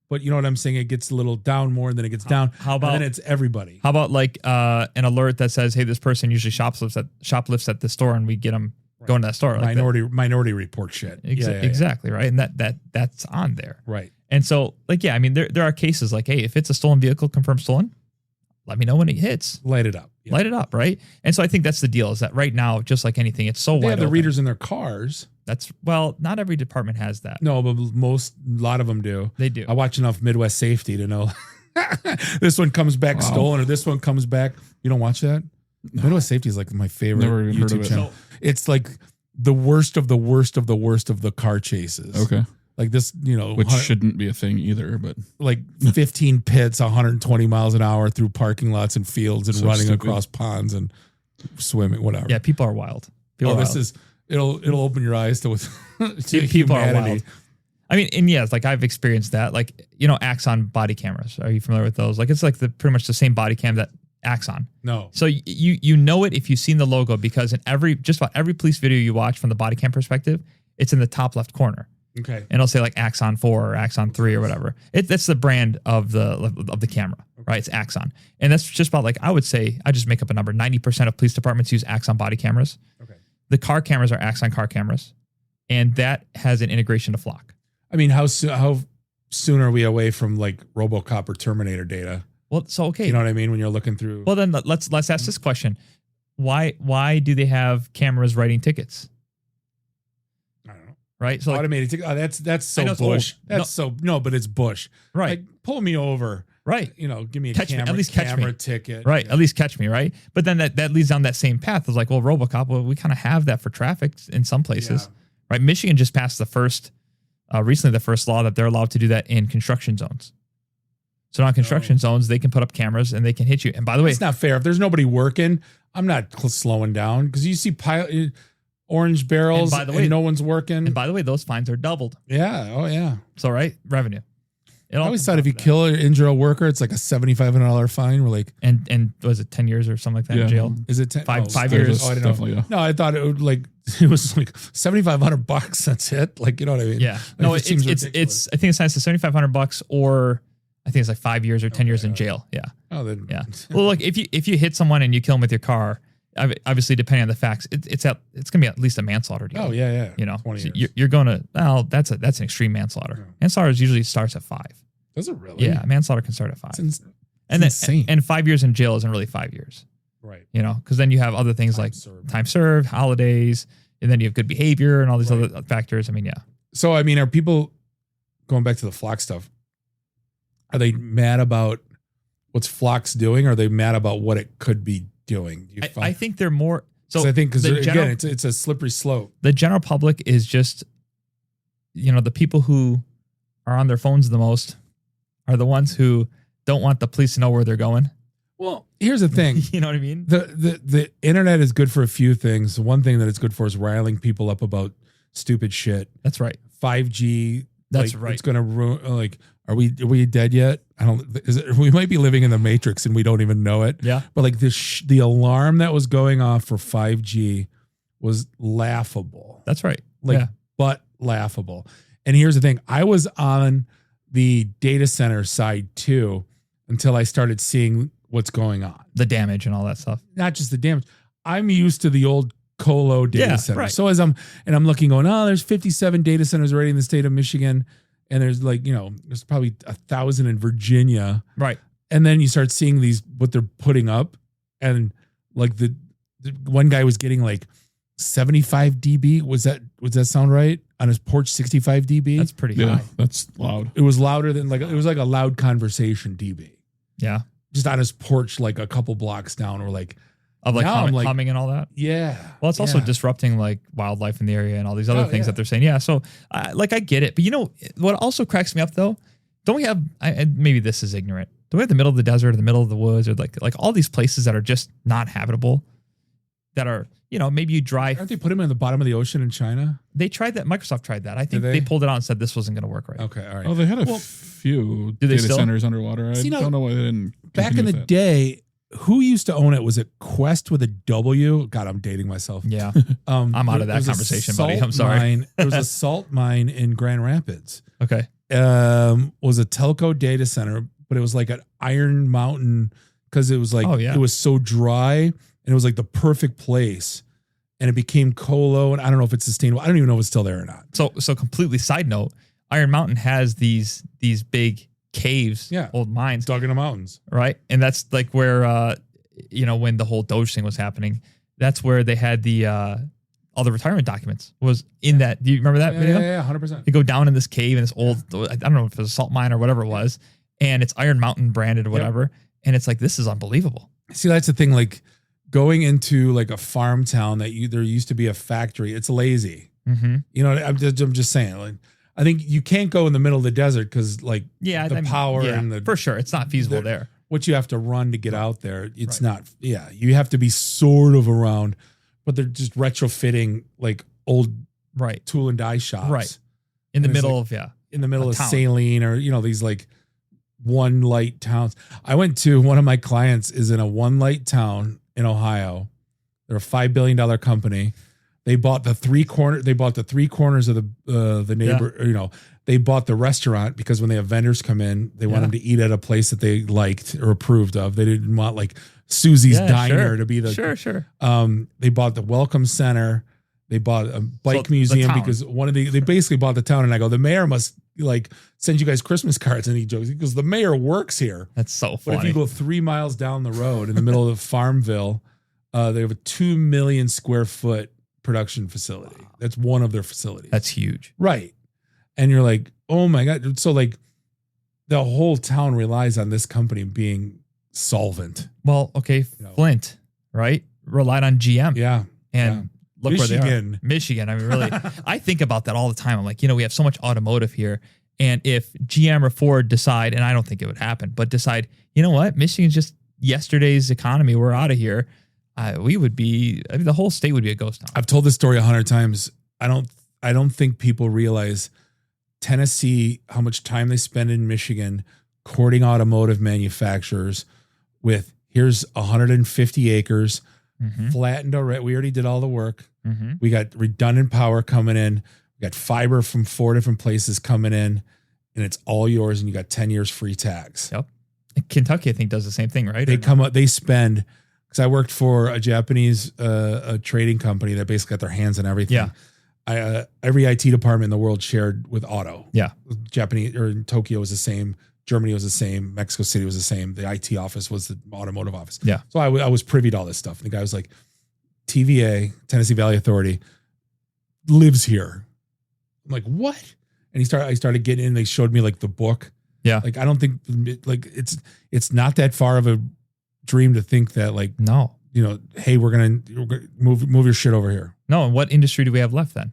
but you know what I'm saying? It gets a little down more and then it gets down. How about, and then it's everybody. How about like an alert that says, hey, this person usually shoplifts at the store and we get them going to that store. Like minority report shit. Exactly. Right. And that's on there. Right. And so like, yeah, I mean, there are cases like, hey, if it's a stolen vehicle confirmed stolen, let me know when it hits. Light it up. Yeah. Light it up, right? And so I think that's the deal, is that right now, just like anything, it's so wide They have the open. readers in their cars. Not every department has that. No, but a lot of them do. They do. I watch enough Midwest Safety to know this one comes back stolen or this one comes back. You don't watch that? No. Midwest Safety is like my favorite YouTube channel. It's like the worst of the worst of the worst of the car chases. Okay. Like this, which shouldn't be a thing either, but like 15 pits, 120 miles an hour through parking lots and fields and running across ponds and swimming, whatever. Yeah, people are wild. It'll open your eyes to people are wild. I mean, and yes, like I've experienced that. Like, Axon body cameras. Are you familiar with those? Like it's like pretty much the same body cam that Axon. No. So you know it if you've seen the logo, because in just about every police video you watch from the body cam perspective, it's in the top left corner. Okay. And it'll say like Axon 4 or Axon 3 or whatever. That's the brand of the camera, right? It's Axon. And that's just about like, I would say, I just make up a number, 90% of police departments use Axon body cameras. Okay. The car cameras are Axon car cameras. And that has an integration to Flock. I mean, how soon are we away from like RoboCop or Terminator data? Well, so, okay. You know what I mean? When you're looking through. Well, then let's ask this question. Why do they have cameras writing tickets? Right, so automated. That's so Bush. But it's Bush. Right, like, pull me over. Right, give me a camera ticket. Right, at least catch me. Right, but then that leads down that same path. It's like, well, RoboCop. Well, we kind of have that for traffic in some places. Yeah. Right, Michigan just passed recently the first law that they're allowed to do that in construction zones. So now in construction zones, they can put up cameras and they can hit you. And by the way, it's not fair. If there's nobody working, I'm not slowing down, because you see orange barrels and no one's working. And by the way, those fines are doubled. Yeah. Oh, yeah. So, right. Revenue. I always thought if you kill or injure a worker, it's like a $7,500 fine. We're like, and was it 10 years or something like that in jail? Is it 5 years? Oh, I didn't know. No, I thought it would it was like $7,500. That's it. Like, you know what I mean? Yeah. No, it's I think it's nice to $7,500 or I think it's like 5 years or 10 years in jail. Yeah. Oh, then yeah. Well, look, if you hit someone and you kill them with your car, obviously depending on the facts, it's gonna be at least a manslaughter deal. Oh yeah. You know, 20 years. you're going to that's an extreme manslaughter. Yeah. Manslaughter usually starts at 5. Does it really? Yeah, manslaughter can start at 5. It's insane. And 5 years in jail isn't really 5 years. Right. You know, because then you have other things time served, holidays, and then you have good behavior and all these other factors. I mean, yeah. So I mean, are people going back to the Flock stuff? Are they mad about what's Flock's doing? Or are they mad about what it could be doing? I think they're more. So I think because again, it's a slippery slope. The general public is just, the people who are on their phones the most are the ones who don't want the police to know where they're going. Well, here's the thing. You know what I mean? The internet is good for a few things. One thing that it's good for is riling people up about stupid shit. That's right. 5G. That's right. It's going to ruin. Are we dead yet? We might be living in the Matrix and we don't even know it. Yeah. But the alarm that was going off for 5G was laughable. That's right. But laughable. And here's the thing. I was on the data center side too until I started seeing what's going on. The damage and all that stuff. Not just the damage. I'm used to the old colo data center. Right. So as I'm looking going, there's 57 data centers already in the state of Michigan. And there's there's probably 1,000 in Virginia. Right. And then you start seeing what they're putting up. And the one guy was getting 75 dB. Was that sound right? On his porch, 65 dB. That's pretty high. That's loud. It was louder than it was like a loud conversation dB. Yeah. Just on his porch, a couple blocks down, or humming and all that. Yeah. Well, it's also disrupting wildlife in the area and all these other things that they're saying. Yeah. So I get it. But what also cracks me up though, don't we have, maybe this is ignorant. Don't we have the middle of the desert or the middle of the woods or like all these places that are just not habitable that are, maybe you drive. Aren't they put them in the bottom of the ocean in China? They tried that. Microsoft tried that. I think they pulled it out and said this wasn't going to work right. Okay. All right. Oh, they had a few data centers underwater. I don't know why they didn't. Back in the day, who used to own it? Was it Quest with a W? God, I'm dating myself. Yeah. I'm out of that conversation, buddy. I'm sorry. There was a salt mine in Grand Rapids. Okay. Was a telco data center, but it was like an Iron Mountain because it was it was so dry and it was the perfect place. And it became colo, and I don't know if it's sustainable. I don't even know if it's still there or not. So completely side note, Iron Mountain has these big caves, old mines dug in the mountains, right? And that's where when the whole Doge thing was happening, that's where they had all the retirement documents was in that. Do you remember that video? Yeah, 100%. They go down in this cave in this old, I don't know if it was a salt mine or whatever it was, and it's Iron Mountain branded or whatever, and it's this is unbelievable. See, that's the thing, going into a farm town that there used to be a factory, it's lazy. Mm-hmm. I'm just saying, I think you can't go in the middle of the desert because the power and the, for sure, it's not feasible there. What you have to run to get out there, it's not. Yeah, you have to be sort of around, but they're just retrofitting old tool and die shops, right? In the middle of Saline or these one light towns. I went to one of my clients is in a one light town in Ohio. They're a $5 billion company. They bought the three corners of the neighbor. They bought the restaurant because when they have vendors come in, they want them to eat at a place that they liked or approved of. They didn't want Susie's Diner to be the sure. They bought the welcome center. They bought a bike museum because they basically bought the town. And I go, the mayor must send you guys Christmas cards. And he jokes, because the mayor works here. That's so funny. But if you go 3 miles down the road in the middle of Farmville, they have a 2 million square foot production facility. Wow. That's one of their facilities. That's huge. Right. And you're like, oh my God. So the whole town relies on this company being solvent. Well, okay. Flint, right? Relied on GM. Yeah. And look Michigan. where they are. Michigan. I mean, really, I think about that all the time. I'm like, we have so much automotive here. And if GM or Ford decide, and I don't think it would happen, but decide, you know what? Michigan's just yesterday's economy. We're out of here. The whole state would be a ghost town. I've told this story 100 times. I don't think people realize Tennessee, how much time they spend in Michigan courting automotive manufacturers with here's 150 acres, flattened already. We already did all the work. We got redundant power coming in. We got fiber from 4 different places coming in, and it's all yours. And you got 10 years free tax. Yep. Kentucky, I think, does the same thing, right? They come up, they spend, because I worked for a Japanese a trading company that basically got their hands on everything. Yeah. Every IT department in the world shared with auto. Yeah. Japanese, or in Tokyo was the same. Germany was the same. Mexico City was the same. The IT office was the automotive office. Yeah. So I was privy to all this stuff. And the guy was like, TVA, Tennessee Valley Authority, lives here. I'm like, what? And I started getting in. They showed me like the book. Yeah. Like, I don't think like it's not that far of a dream to think that like, no, you know, hey, we're gonna move your shit over here. No. And what industry do we have left then?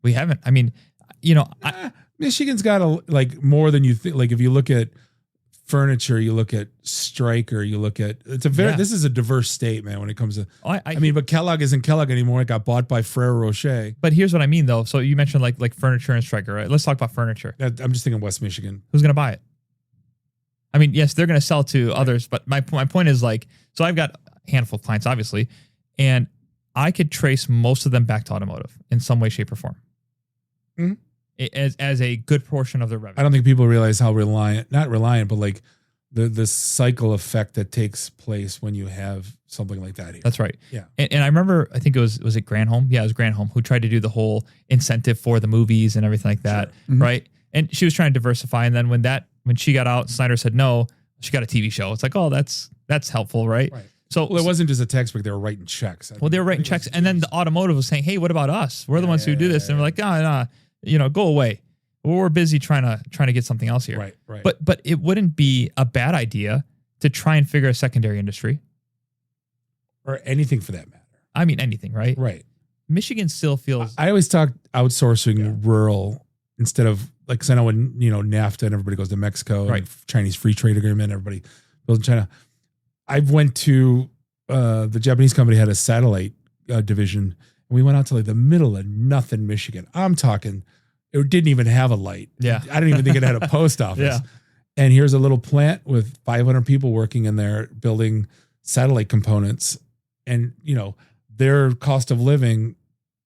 We haven't. I mean, you know, Michigan's got like more than you think. Like if you look at furniture, you look at Stryker, you look at this is a diverse state, man, when it comes to I mean, but Kellogg isn't Kellogg anymore. It got bought by Ferrero Rocher. But here's what I mean though. So you mentioned like furniture and Stryker, right? Let's talk about furniture. I'm just thinking West Michigan. Who's gonna buy it? I mean, yes, they're gonna sell to others, but my point is like, so I've got a handful of clients, obviously, and I could trace most of them back to automotive in some way, shape, or form. As a good portion of their revenue. I don't think people realize how not reliant, but like the cycle effect that takes place when you have something like that here. That's right. Yeah. And I remember, I think was it Granholm? Yeah, it was Granholm who tried to do the whole incentive for the movies and everything like that. Sure. Right. And she was trying to diversify. And then when she got out, Snyder said no, she got a TV show. It's like, oh, that's helpful, right? Right. So it wasn't just a textbook, they were writing checks. They were writing checks. And then the automotive was saying, hey, what about us? We're the ones who do this. And we're like, no, go away. We're busy trying to get something else here. Right. But it wouldn't be a bad idea to try and figure a secondary industry. Or anything for that matter. I mean, anything, right? Right. Michigan still feels... I always talk outsourcing rural instead of, like, because I know when, NAFTA and everybody goes to Mexico, right? And Chinese free trade agreement, everybody goes to China. I went to, the Japanese company had a satellite division, and we went out to like the middle of nothing, Michigan. I'm talking... It didn't even have a light. Yeah. I didn't even think it had a post office. Yeah. And here's a little plant with 500 people working in there building satellite components. And, their cost of living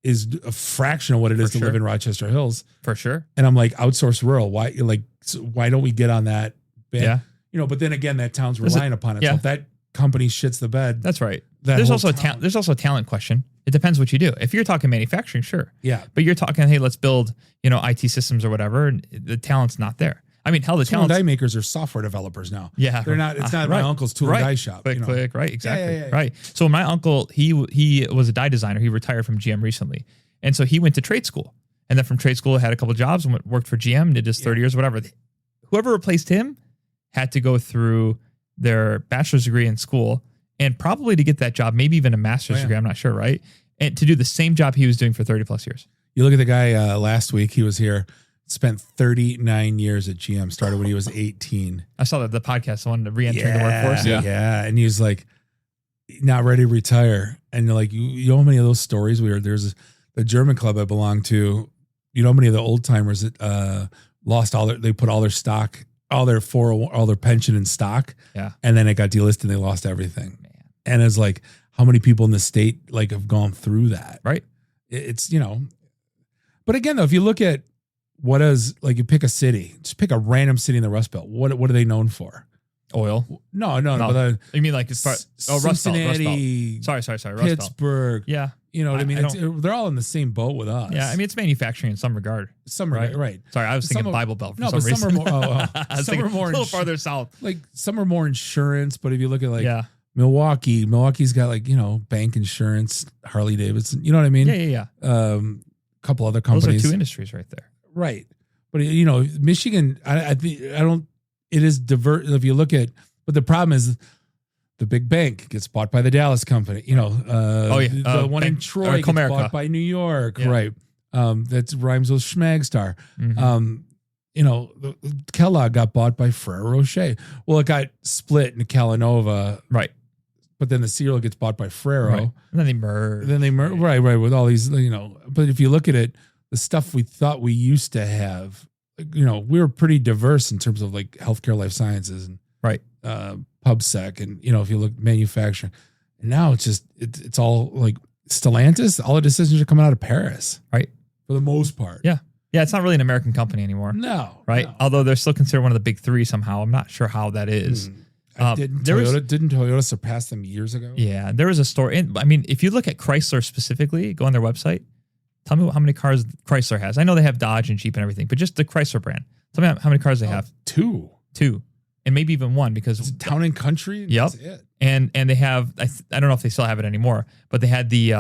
is a fraction of what it is to live in Rochester Hills. For sure. And I'm like, outsource rural. Why don't we get on that? Yeah. But then again, that town's relying upon it. Yeah. So if that company shits the bed. That's right. There's also a talent question. It depends what you do. If you're talking manufacturing, sure. Yeah. But you're talking, hey, let's build, IT systems or whatever, and the talent's not there. I mean, hell, the tool and die makers are software developers now. Yeah. They're not, it's not my uncle's tool and die shop. Click, right. Exactly. Yeah. Right. So my uncle, he was a die designer. He retired from GM recently. And so he went to trade school. And then from trade school, had a couple of jobs and worked for GM, did his 30 years, whatever. Whoever replaced him had to go through their bachelor's degree in school and probably to get that job, maybe even a master's degree, I'm not sure, right? And to do the same job he was doing for 30 plus years. You look at the guy last week, he was here, spent 39 years at GM, started when he was 18. I saw that the podcast, the one to re-enter the workforce. Yeah. And he was like, not ready to retire. And like, you know how many of those stories there's the German club I belong to, you know how many of the old timers that lost they put all their stock, all their pension in stock. Yeah. And then it got delisted and they lost everything. Man. And it's like, how many people in the state like have gone through that? Right. It's, but again, though, if you look at what is, like, you pick a city, just pick a random city in the Rust Belt. What are they known for? Oil. No. But you mean like as far? Rust Belt. Cincinnati. Sorry. Rust Pittsburgh. Belt. Yeah. You know what I mean? They're all in the same boat with us. Yeah. I mean, it's manufacturing in some regard. Right. Sorry, I was thinking Bible Belt for some reason. Some are more, some are more a little farther south. Like some are more insurance, but if you look at Milwaukee's got like, bank insurance, Harley Davidson, you know what I mean? Yeah. Couple other companies. Those are two industries right there. Right. But Michigan, it is diverse. If you look at, but the problem is the big bank gets bought by the Dallas company, the one in Troy gets bought by New York. Yeah. Right. That rhymes with Schmagstar. Mm-hmm. Kellogg got bought by Ferrero Rocher. Well, it got split into Calanova. Right. But then the cereal gets bought by Ferrero. Right. And then they merge. Right. With all these, but if you look at it, the stuff we thought we used to have we were pretty diverse in terms of like healthcare, life sciences, and Right. PubSec, and if you look manufacturing, and now it's all like Stellantis. All the decisions are coming out of Paris, Right. for the most part. Yeah. Yeah. It's not really an American company anymore. No, Right. no. Although they're still considered one of the big three somehow. I'm not sure how that is. Didn't there was- Toyota surpass them years ago? Yeah. There was a story. I mean, if you look at Chrysler specifically, go on their website. Tell me how many cars Chrysler has. I know they have Dodge and Jeep and everything, but just the Chrysler brand. Tell me how many cars they have. Two. And maybe even one because It's Town and Country. And Yep. That's it. and they have I don't know if they still have it anymore, but they had the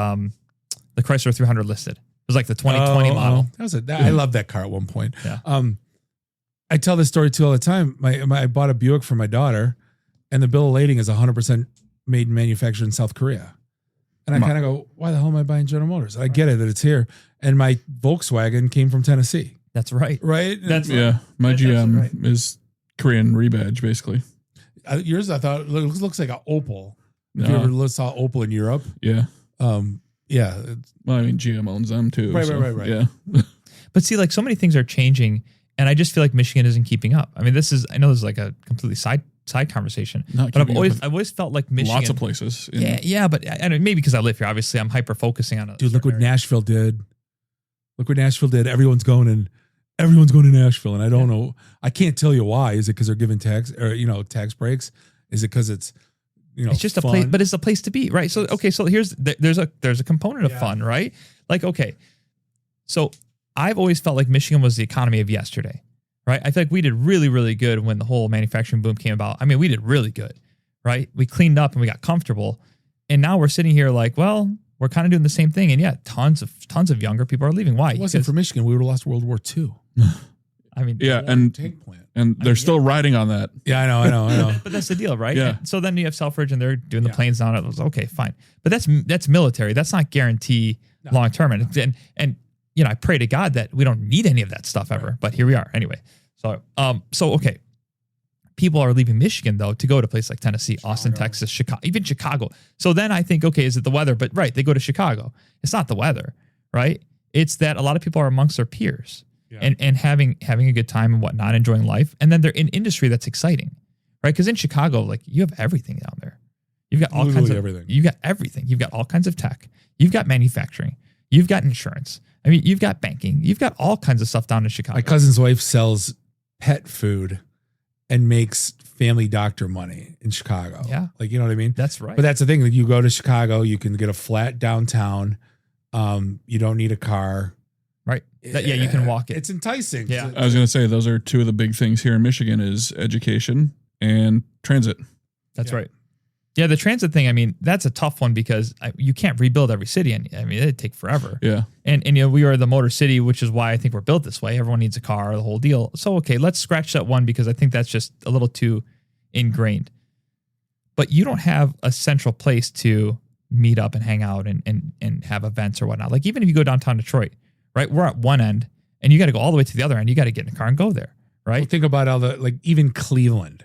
Chrysler 300 listed. It was like the 2020 model. I love that car at one point. Yeah. I tell this story too all the time. I bought a Buick for my daughter, and the bill of lading is 100% made and manufactured in South Korea. And I kind of go, why the hell am I buying General Motors? I get it that it's here. And my Volkswagen came from Tennessee. That's right. Right? That's My That's GM right. is Korean rebadge, basically. Yours, I thought, looks like an Opel. If No. you ever saw Opel in Europe. Yeah. Yeah. Well, I mean, GM owns them too. Right. Yeah. But see, like so many things are changing, and I just feel like Michigan isn't keeping up. I mean, I know this is like a completely side conversation, Not but I've keeping up with always felt like Michigan. lots of places. Yeah, but I don't, maybe because I live here. Obviously, I'm hyper focusing on it. Dude, look what Nashville did. Everyone's going to Nashville, and I don't know. I can't tell you why. Is it because they're giving tax breaks? Is it because it's it's just a fun? place, but it's a place to be, right? So okay, so there's a component of fun, right? Like okay, so I've always felt like Michigan was the economy of yesterday, right? I feel like we did really, really good when the whole manufacturing boom came about. I mean, we did really good, right? We cleaned up and we got comfortable, and now we're sitting here like, well, we're kind of doing the same thing, and yeah, tons of younger people are leaving. Why? If it wasn't for Michigan, we would have lost World War II. I mean, Yeah, Tank plant. and they're still riding on that. Yeah, I know. but that's the deal, right? Yeah. And so then you have Selfridge, and they're doing the planes down. It was okay, fine, but that's military. That's not guarantee long term. And I pray to God that we don't need any of that stuff ever. But here we are anyway. So okay, people are leaving Michigan though to go to places like Tennessee, Austin, Texas, Chicago, even Chicago. So then I think, okay, is it the weather? But right, they go to Chicago. It's not the weather, right? It's that a lot of people are amongst their peers. Yeah. And having a good time and whatnot, enjoying life. And then they're in industry that's exciting, right? Because in Chicago, like you have everything down there. You've got all Literally kinds of everything. You've got everything. You've got all kinds of tech. You've got manufacturing. You've got insurance. I mean, you've got banking. You've got all kinds of stuff down in Chicago. My cousin's wife sells pet food and makes family doctor money in Chicago. Yeah. Like, you know what I mean? That's right. But that's the thing. Like, you go to Chicago, you can get a flat downtown. You don't need a car. right. You can walk it. It's enticing. Yeah. I was going to say those are two of the big things here in Michigan is education and transit. That's right. Yeah, the transit thing, I mean, that's a tough one because you can't rebuild every city. And I mean, it'd take forever. Yeah. And we are the motor city, which is why I think we're built this way. Everyone needs a car, the whole deal. So, okay, let's scratch that one because I think that's just a little too ingrained. But you don't have a central place to meet up and hang out and have events or whatnot. Like even if you go downtown Detroit, right? We're at one end and you got to go all the way to the other end. You got to get in a car and go there, right? Well, think about all the, like, even Cleveland.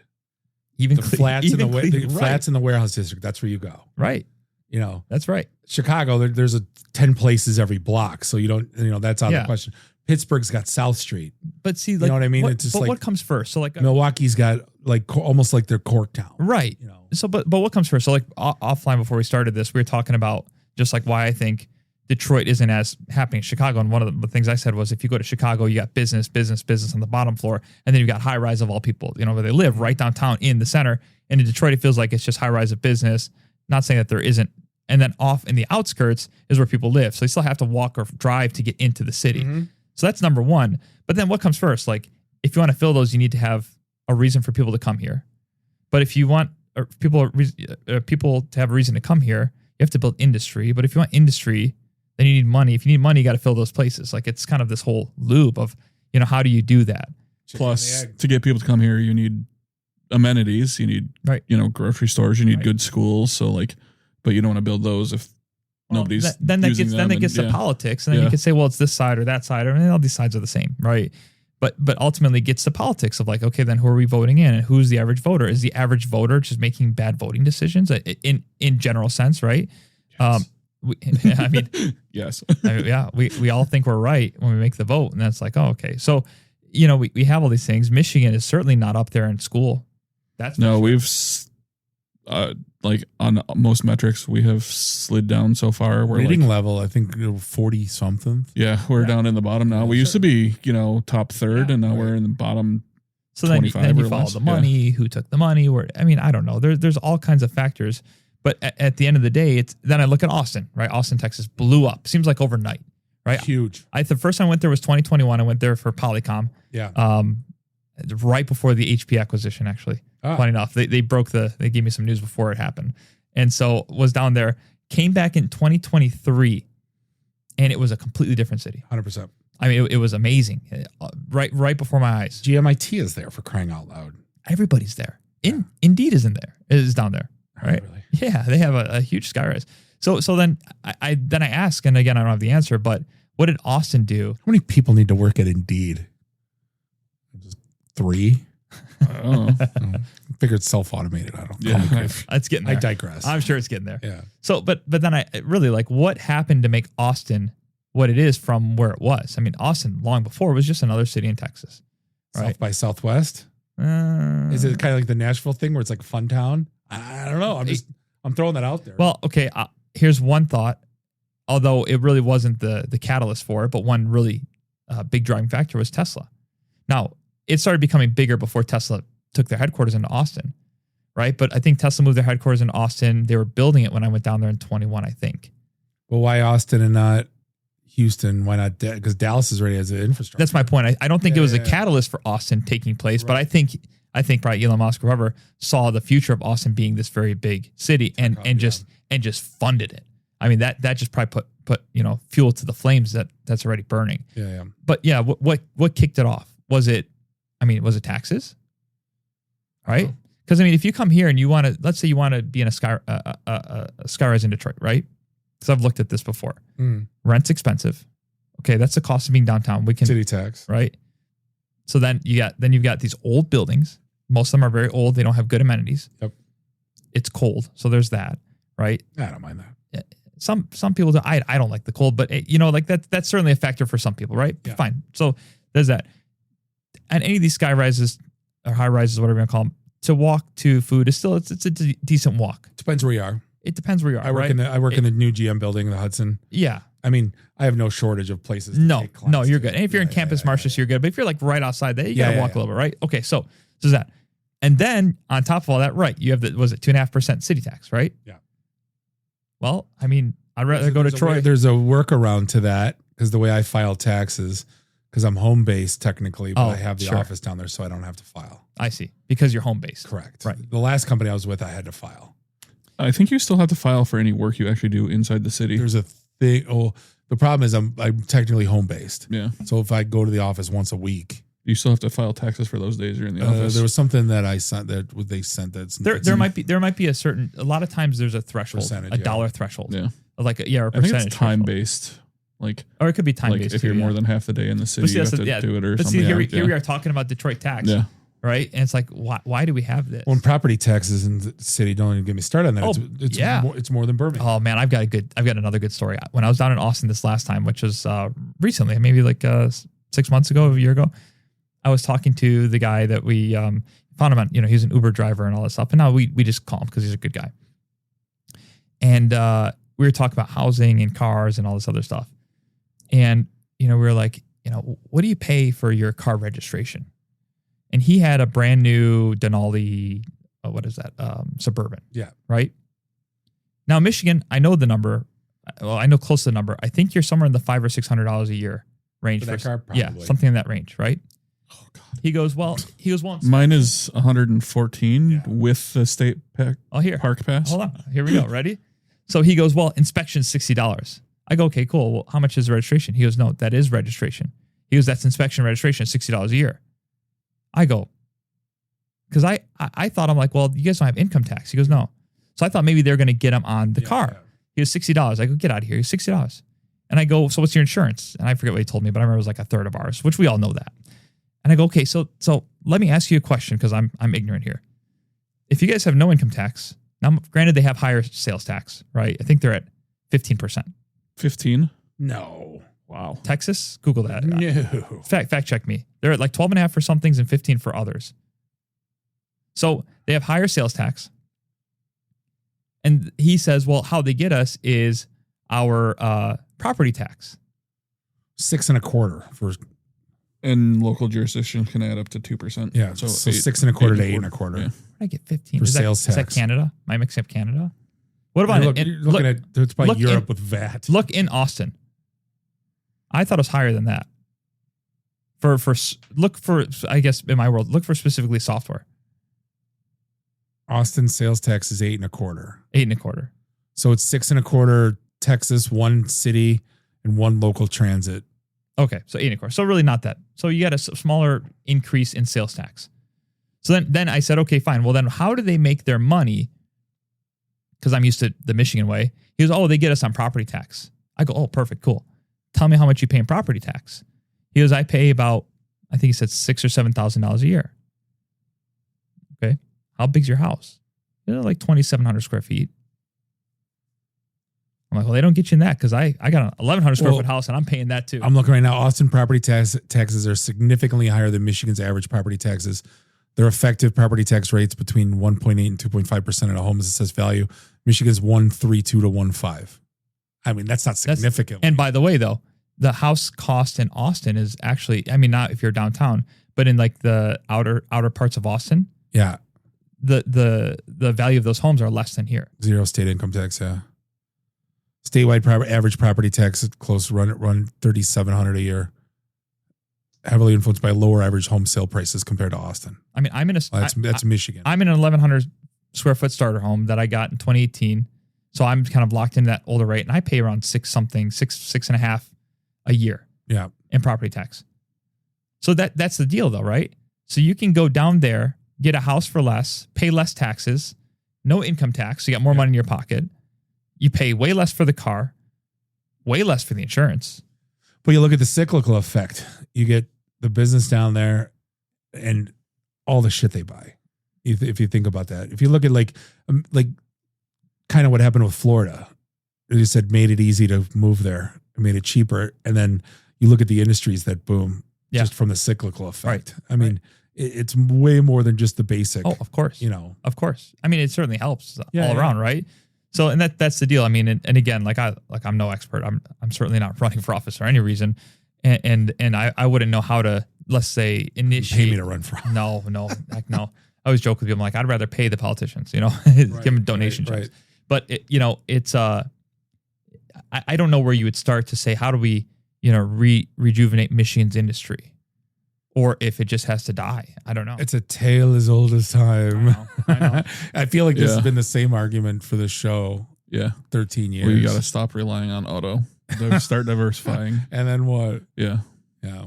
Even The flats in the Cleveland, flats in the warehouse district. That's where you go. right. You know, That's right. Chicago, there's 10 places every block. So you don't, that's out of Yeah. the question. Pittsburgh's got South Street. But see, like, You know what I mean? What, It's just but like- what comes first? So like, Milwaukee's got like almost like their Corktown. right. You know, So, but what comes first? So like offline before we started this, we were talking about just like why I think Detroit isn't as happening in Chicago. And one of the things I said was if you go to Chicago, you got business on the bottom floor. And then you got high rise of all people, where they live right downtown in the center. And in Detroit, it feels like it's just high rise of business. Not saying that there isn't. And then off in the outskirts is where people live. So you still have to walk or drive to get into the city. Mm-hmm. So that's number one. But then what comes first? Like if you want to fill those, you need to have a reason for people to come here. But if you want people to have a reason to come here, you have to build industry. But if you want industry, then you need money. If you need money, you got to fill those places. Like it's kind of this whole loop of, how do you do that? Plus, to get people to come here, you need amenities. You need, Right. grocery stores. You need Right. good schools. So but you don't want to build those if nobody's then that using gets them then that and- gets to yeah. politics, and then you Yeah. can say, well, it's this side or that side, or all these sides are the same, right? But ultimately, it gets to politics of like, okay, then who are we voting in, and who's the average voter? Is the average voter just making bad voting decisions in general sense, right? Yes. I mean, Yes. yeah, we all think we're right when we make the vote, and that's like, oh, okay. So, we have all these things. Michigan is certainly not up there in school. That's No, for sure. we've like on most metrics we have slid down so far. We're Reading like, level, I think 40 something. yeah, we're down in the bottom now. We used to be, top third, and now we're in the bottom. So then you 25 or follow less. the money, who took the money, I don't know. There's all kinds of factors. But at the end of the day, then I look at Austin, right? Austin, Texas blew up. Seems like overnight, right? Huge. The first time I went there was 2021. I went there for Polycom. Yeah. Right before the HP acquisition, actually. Funny enough, they gave me some news before it happened. And so was down there, came back in 2023, and it was a completely different city. 100%. I mean, it was amazing. Right before my eyes. GMIT is there, for crying out loud. Everybody's there. Indeed is down there. Right? Really? Yeah, they have a huge skyrise. So then I ask, and again, I don't have the answer, but what did Austin do? How many people need to work at Indeed? Just 3? Oh, I figure it's self-automated. I don't know. yeah. It's getting there. I digress. I'm sure it's getting there. Yeah. So, but then I really like what happened to make Austin what it is from where it was. I mean, Austin long before was just another city in Texas. Right? South by Southwest? Is it kind of like the Nashville thing where it's like a fun town? I don't know. I'm throwing that out there. Well, okay. Here's one thought. Although it really wasn't the catalyst for it, but one really big driving factor was Tesla. Now, it started becoming bigger before Tesla took their headquarters into Austin, right? But I think Tesla moved their headquarters into Austin. They were building it when I went down there in 21, I think. Well, why Austin and not Houston? Why not? Because Dallas is already has an infrastructure. That's my point. I don't think it was a catalyst for Austin taking place, but I think probably Elon Musk or whoever saw the future of Austin being this very big city and just funded it. I mean, that just probably put fuel to the flames that's already burning. Yeah. But yeah, what kicked it off? Was it taxes? Right? Because if you come here and you want to, let's say you want to be in a skyrise in Detroit, right? Because I've looked at this before. Rent's expensive. Okay, that's the cost of being downtown. We can City tax, right? So then you've got these old buildings. Most of them are very old. They don't have good amenities. Yep. It's cold, so there's that, right? I don't mind that. Some people do. I don't like the cold, but that's certainly a factor for some people, right? Yeah. Fine. So there's that. And any of these sky rises or high rises, whatever you want to call them, to walk to food is still it's a decent walk. Depends where you are. It depends where you are. I work right? in the new GM building in the Hudson. Yeah. I mean, I have no shortage of places. No, take clients you're to. good. And if you're in Campus Martius, you're good. But if you're like right outside there, you Yeah, gotta walk a little bit, right? Okay, so that. And then on top of all that, right, you have 2.5% city tax, right? Yeah. Well, I mean, I'd rather go to Troy. There's a workaround to that because the way I file taxes, because I'm home based technically, but I have the office down there, so I don't have to file. I see. Because you're home based. Correct. Right. The last company I was with, I had to file. I think you still have to file for any work you actually do inside the city. There's a thing. Oh, the problem is I'm technically home based. Yeah. So if I go to the office once a week, You still have to file taxes for those days you're in the office. there was something that I sent that they sent that's There might be a lot of times there's a threshold, Percentage, a yeah. dollar threshold. Yeah. Or a I think percentage. it's time threshold. based. Or it could be time Like based. if you're more than half the day in the city, you have to do it or but something. see, like here we are talking about Detroit tax. Yeah. Right? And it's like, why do we have this? When property taxes in the city, don't even get me started on that. Oh, it's yeah. it's more than Birmingham. Oh man, I've got another good story. When I was down in Austin this last time, which was recently, maybe like 6 months ago, a year ago, I was talking to the guy that we found him on, he's an Uber driver and all this stuff. And now we just call him because he's a good guy. And we were talking about housing and cars and all this other stuff. And, we were like, what do you pay for your car registration? And he had a brand new Denali, what is that? Suburban. Yeah. Right? Now, Michigan, I know the number. Well, I know close to the number. I think you're somewhere in the $500 or $600 a year range. For that car? Yeah, Probably. something in that range, right? Oh God. He goes, well. Mine is 114 with the state park pass. Hold on. Here we go. Ready? So he goes, well, inspection's $60. I go, okay, cool. Well, how much is the registration? He goes, no, that is registration. He goes, that's inspection registration, $60 a year. I go, because I thought, I'm like, well, you guys don't have income tax. He goes, no. So I thought maybe they're going to get him on the car. Yeah. He goes, $60. I go, get out of here. He's $60. And I go, so what's your insurance? And I forget what he told me, but I remember it was like a third of ours, which we all know that. And I go, okay, so let me ask you a question because I'm ignorant here. If you guys have no income tax, now granted they have higher sales tax, right? I think they're at 15%. 15? No. Wow. Texas, Google that. No. Fact check me. They're at like 12.5 for some things and 15 for others. So they have higher sales tax. And he says, well, how they get us is our property tax. 6 1/4 for And local jurisdictions can add up to 2%. yeah. So 6 1/4 to 8 1/4 Where did I get 15? for Is sales that tax. Canada? Am I mixing up Canada? What about You're looking at it's probably look Europe in- with VAT. Look in Austin. I thought it was higher than that. Look for I guess in my world, look for specifically software. Austin sales tax is 8 1/4. 8 1/4. So it's 6 1/4 Texas, 1 city, and 1 local transit. Okay, so 8 1/4. So really not that. So you got a smaller increase in sales tax. So then I said, okay, fine. Well, then how do they make their money? Because I'm used to the Michigan way. He goes, oh, they get us on property tax. I go, oh, perfect, cool. Tell me how much you pay in property tax. He goes, I pay about, I think he said $6,000 or $7,000 a year. Okay, how big's your house? Like 2,700 square feet. I'm like, well, they don't get you in that because I got an 1,100 square foot house and I'm paying that too. I'm looking right now. Austin property taxes are significantly higher than Michigan's average property taxes. Their effective property tax rates between 1.8 and 2.5% of a home's assessed value. Michigan's 1.32 to 1.5. I mean, that's not significant. And by the way, though, the house cost in Austin is actually, I mean, not if you're downtown, but in like the outer parts of Austin. Yeah. The value of those homes are less than here. 0 state income tax. Yeah. Statewide average property tax is close run $3,700 a year. Heavily influenced by lower average home sale prices compared to Austin. I mean, That's Michigan. I'm in an 1,100 square foot starter home that I got in 2018. So I'm kind of locked into that older rate, and I pay around six and a half a year. Yeah. In property tax. So that's the deal, though, right? So you can go down there, get a house for less, pay less taxes, no income tax, so you got more money in your pocket. You pay way less for the car, way less for the insurance. But you look at the cyclical effect. You get the business down there and all the shit they buy. If you think about that, if you look at like kind of what happened with Florida, they said made it easy to move there, made it cheaper, and then you look at the industries that boom just from the cyclical effect. Right. I mean, it's way more than just the basic. Oh, of course. Of course. I mean, it certainly helps all around, right? So, and that's the deal. I mean, and again, I'm no expert. I'm certainly not running for office for any reason, and I wouldn't know how to, let's say, initiate. Pay me to run for office. No, heck no. I always joke with people. I'm like, I'd rather pay the politicians, give them donation checks. Right. But it's I don't know where you would start to say how do we rejuvenate Michigan's industry, or if it just has to die. I don't know. It's a tale as old as time. I know. I feel like this has been the same argument for the show. Yeah. 13 years. Well, you got to stop relying on auto. Start diversifying. And then what? Yeah. Yeah.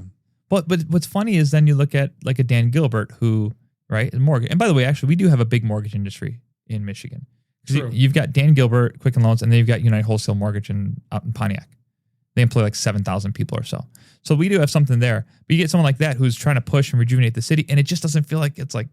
But what's funny is then you look at like a Dan Gilbert who, right, mortgage. And by the way, actually, we do have a big mortgage industry in Michigan. True. You've got Dan Gilbert, Quicken Loans, and then you've got United Wholesale Mortgage out in Pontiac. They employ like 7,000 people or so. So we do have something there. But you get someone like that who's trying to push and rejuvenate the city, and it just doesn't feel like it's like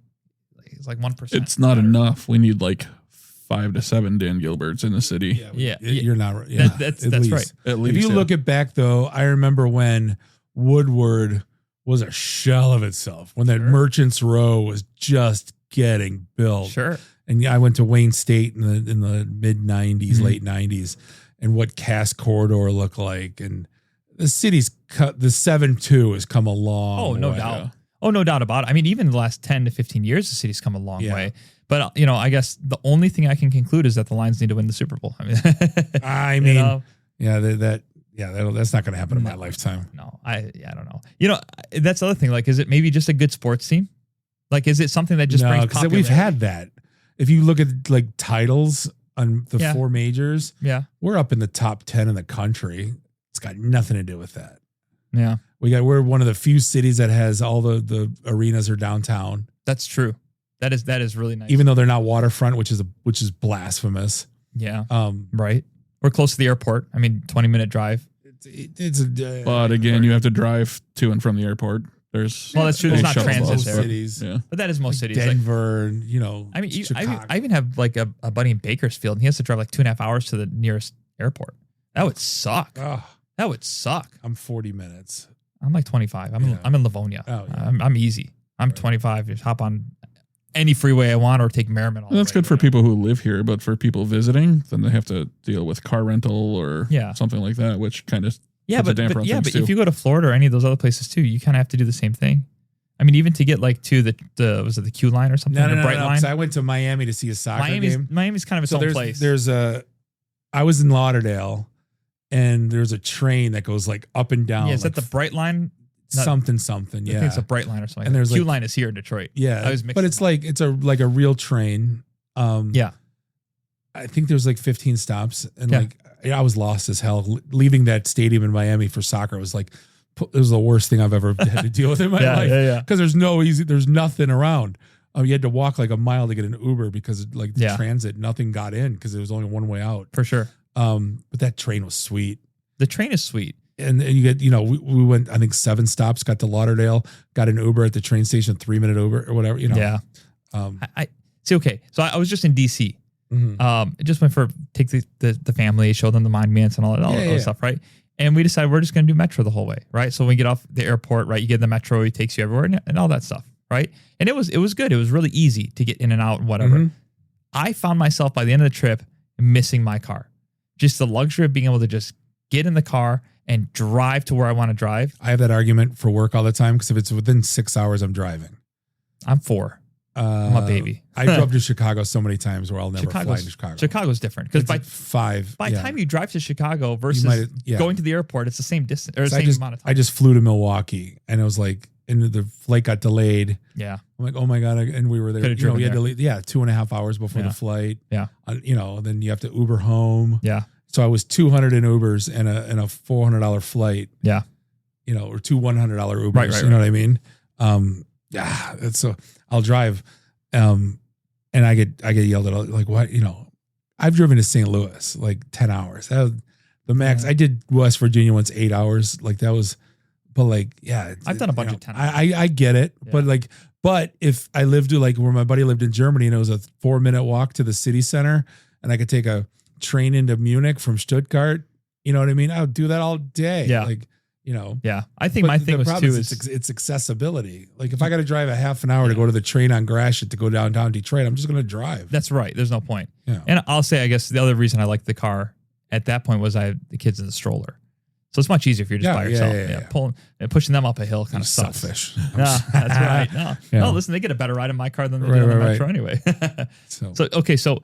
1%. It's not enough. We need like 5 to 7 Dan Gilberts in the city. Yeah. You're not. Yeah, that's least. right. At least, if you look at back though, I remember when Woodward was a shell of itself, when that Merchants Row was just getting built. Sure. And I went to Wayne State in the mid 90s, late 90s, and what Cass Corridor looked like. And the city's cut, the 7-2 has come a long way. Oh, no doubt. Yeah. Oh, no doubt about it. I mean, even in the last 10 to 15 years, the city's come a long way. But, I guess the only thing I can conclude is that the Lions need to win the Super Bowl. I mean, that's not going to happen in my lifetime. No, I don't know. That's the other thing. Like, is it maybe just a good sports team? Like, is it something that just brings popularity? We've had that. If you look at like titles on the 4 majors, we're up in the top 10 in the country. It's got nothing to do with that. Yeah. We're one of the few cities that has all the arenas are downtown. That's true. That is really nice. Even though they're not waterfront, which is blasphemous. Yeah. Right. We're close to the airport. I mean, 20-minute drive. But again, you have to drive to and from the airport. That's true. There's not transit there. Cities. Yeah. But that is most cities. Denver, I mean, I even have like a buddy in Bakersfield, and he has to drive like 2.5 hours to the nearest airport. That would suck. That would suck. I'm 40 minutes. I'm like 25. Yeah. I'm in Livonia. Oh, yeah. I'm easy. I'm 25. Just hop on any freeway I want or take Merriman. All That's the way. good for people who live here, but for people visiting, then they have to deal with car rental or something like that, which kind of puts a damper on things too. If you go to Florida or any of those other places too, you kind of have to do the same thing. I mean, even to get like to the was it the Q line or something? No, Bright line. I went to Miami to see a soccer game. Miami's kind of its own place. I was in Lauderdale, and there's a train that goes like up and down. Yeah, is that the Bright line? Something. Yeah, I think it's a Bright line or something. And there's Q line is here in Detroit. Yeah, but it's like it's a real train. Yeah, I think there's like 15 stops, and I was lost as hell leaving that stadium in Miami for soccer. It was like it was the worst thing I've ever had to deal with in my life. Because there's nothing around. You had to walk like a mile to get an Uber because like the transit, nothing got in because there was only one way out. For sure. But that train was sweet. The train is sweet. And you get, we went, I think 7 stops, got to Lauderdale, got an Uber at the train station, 3-minute Uber or whatever, Yeah. I see. Okay. So I was just in DC. Mm-hmm. Just went for take the family, show them the monuments and all that stuff. Right. And we decided we're just going to do metro the whole way. Right. So when we get off the airport, right, you get the metro, it takes you everywhere and all that stuff. Right. And it was good. It was really easy to get in and out and whatever. Mm-hmm. I found myself by the end of the trip missing my car. Just the luxury of being able to just get in the car and drive to where I want to drive. I have that argument for work all the time because if it's within 6 hours, I'm driving. I'm 4. I'm a baby. I drove to Chicago so many times where I'll never fly to Chicago. Chicago's different because by 5. By the time you drive to Chicago versus going to the airport, it's the same distance or the same amount of time. I just flew to Milwaukee and it was like, and the flight got delayed. Yeah. I'm like, oh my God. And we were there. We had to leave, 2.5 hours before the flight. Yeah. Then you have to Uber home. Yeah. So I was 200 in Ubers and a $400 flight. Yeah. Or 2 $100 Ubers. Right. You know what I mean? So I'll drive. And I get yelled at like, what, I've driven to St. Louis like 10 hours. That was the max. I did West Virginia once 8 hours. Like that was, but like, I've done a bunch of 10 hours. I get it. Yeah. But if I lived like where my buddy lived in Germany and it was a 4-minute walk to the city center and I could take a train into Munich from Stuttgart, you know what I mean? I would do that all day. Yeah. Yeah. I think my thing was too is it's accessibility. Like if I got to drive a half an hour to go to the train on Gratiot to go downtown Detroit, I'm just going to drive. That's right. There's no point. Yeah. And I'll say, I guess the other reason I liked the car at that point was I had the kids in the stroller. So it's much easier if you're just by yourself. Pulling and pushing them up a hill kind of sucks. Selfish. No, that's right. No, listen, they get a better ride in my car than they do in the metro anyway. So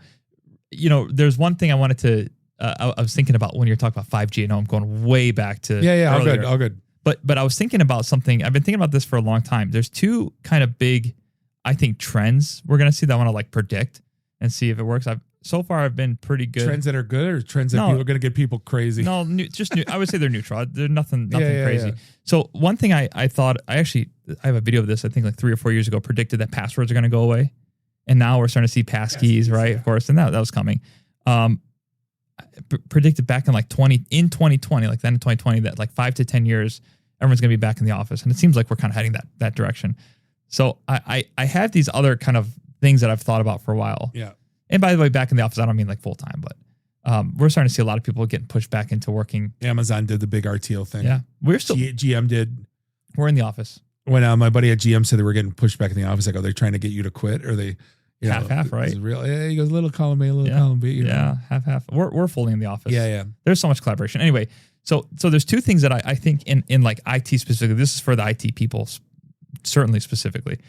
there's one thing I wanted to. I was thinking about when you're talking about 5G. I know I'm going way back to all good. But I was thinking about something. I've been thinking about this for a long time. There's 2 kind of big, I think, trends we're gonna see that I want to like predict and see if it works. So far, I've been pretty good. Trends that are good or trends that are going to get people crazy? No, just new. I would say they're neutral. They're nothing crazy. Yeah. So one thing I thought, I have a video of this, I think like 3 or 4 years ago, predicted that passwords are going to go away. And now we're starting to see passkeys, right? Yeah. Of course. And that was coming. Predicted back in 2020, like then in 2020, that like 5 to 10 years, everyone's going to be back in the office. And it seems like we're kind of heading that direction. So I have these other kind of things that I've thought about for a while. Yeah. And by the way, back in the office, I don't mean like full time, but we're starting to see a lot of people getting pushed back into working. Amazon did the big RTO thing. Yeah, we're still GM did. We're in the office. When my buddy at GM said they were getting pushed back in the office, I go, they're trying to get you to quit, or they half, right? Real. Yeah, he goes little column A, little column B. Half. We're fully in the office. Yeah. There's so much collaboration. Anyway, so there's 2 things that I think in like IT specifically. This is for the IT people, certainly specifically.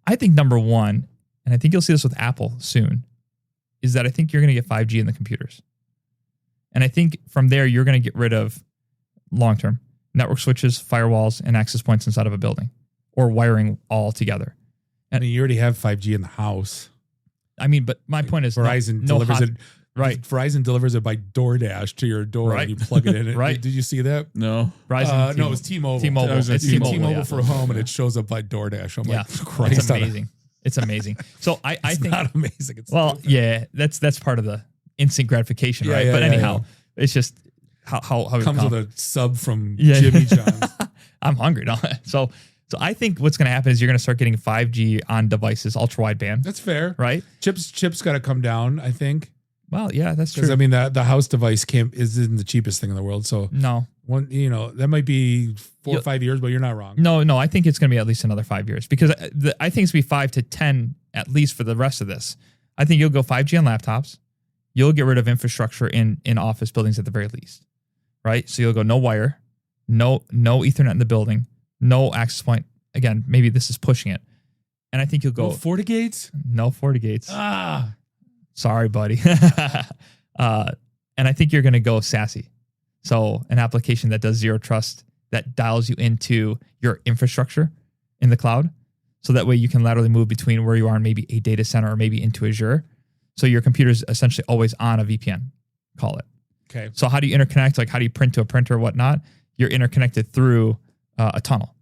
I think number 1, and I think you'll see this with Apple soon, is that I think you're going to get 5G in the computers. And I think from there, you're going to get rid of long-term network switches, firewalls, and access points inside of a building or wiring all together. And you already have 5G in the house. I mean, but my point is Verizon delivers it. Right. Verizon delivers it by DoorDash to your door and you plug it in. Right. Did you see that? No. Verizon. No, it was T-Mobile. T-Mobile. It's T-Mobile for home and it shows up by DoorDash. I'm like, Christ. It's amazing. It's amazing. So I think not amazing. It's that's part of the instant gratification, right? But anyhow, it's just how it comes with a sub from Jimmy John's. I'm hungry now. So I think what's going to happen is you're going to start getting 5G on devices, ultra wideband. That's fair, right? Chips got to come down, I think. Well, yeah, that's true. Because I mean, the house device isn't the cheapest thing in the world. So no, One, that might be 4 or 5 years, but you're not wrong. No, I think it's going to be at least another 5 years because I think it's going to be 5 to 10 at least for the rest of this. I think you'll go 5G on laptops. You'll get rid of infrastructure in office buildings at the very least, right? So you'll go no wire, no Ethernet in the building, no access point. Again, maybe this is pushing it. And I think you'll go... No FortiGates? No FortiGates. Ah. Sorry, buddy. And I think you're going to go SASE. So an application that does zero trust, that dials you into your infrastructure in the cloud. So that way you can laterally move between where you are in maybe a data center or maybe into Azure. So your computer's essentially always on a VPN, call it. Okay. So how do you interconnect? Like how do you print to a printer or whatnot? You're interconnected through a tunnel,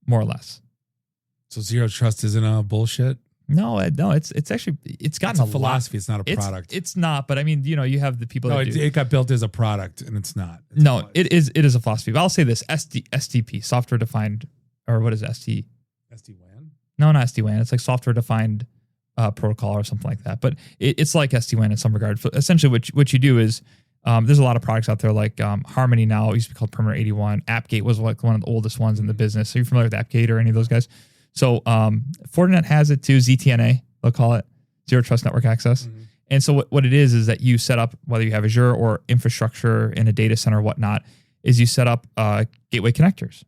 more or less. So zero trust isn't a bullshit? No, it's actually, it's gotten It's a philosophy. It's not a product. It's not, but I mean, you have the people that do. It got built as a product and it's not. It is a philosophy. But I'll say this, SDP, software defined, or what is SD-WAN? No, not SD-WAN. It's like software defined protocol or something like that. But it's like SD-WAN in some regard. So essentially what you do is, there's a lot of products out there like Harmony now. It used to be called Perimeter 81. AppGate was like one of the oldest ones in the business. So you're familiar with AppGate or any of those guys? So Fortinet has it too, ZTNA, they'll call it, Zero Trust Network Access. Mm-hmm. And so what it is that you set up, whether you have Azure or infrastructure in a data center or whatnot, is you set up gateway connectors.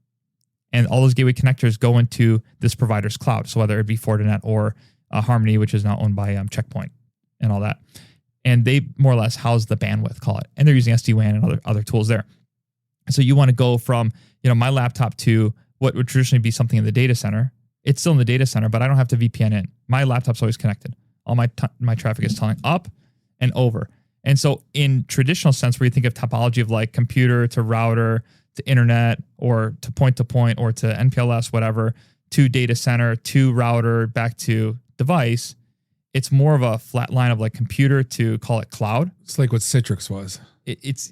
And all those gateway connectors go into this provider's cloud. So whether it be Fortinet or Harmony, which is now owned by Checkpoint and all that. And they more or less house the bandwidth, call it. And they're using SD-WAN and other tools there. So you want to go from my laptop to what would traditionally be something in the data center. It's still in the data center, but I don't have to VPN in. My laptop's always connected. All my traffic is tunneling up and over. And so in traditional sense, where you think of topology of like computer to router to internet or to point or to NPLS, whatever, to data center, to router, back to device, it's more of a flat line of like computer to call it cloud. It's like what Citrix was. It's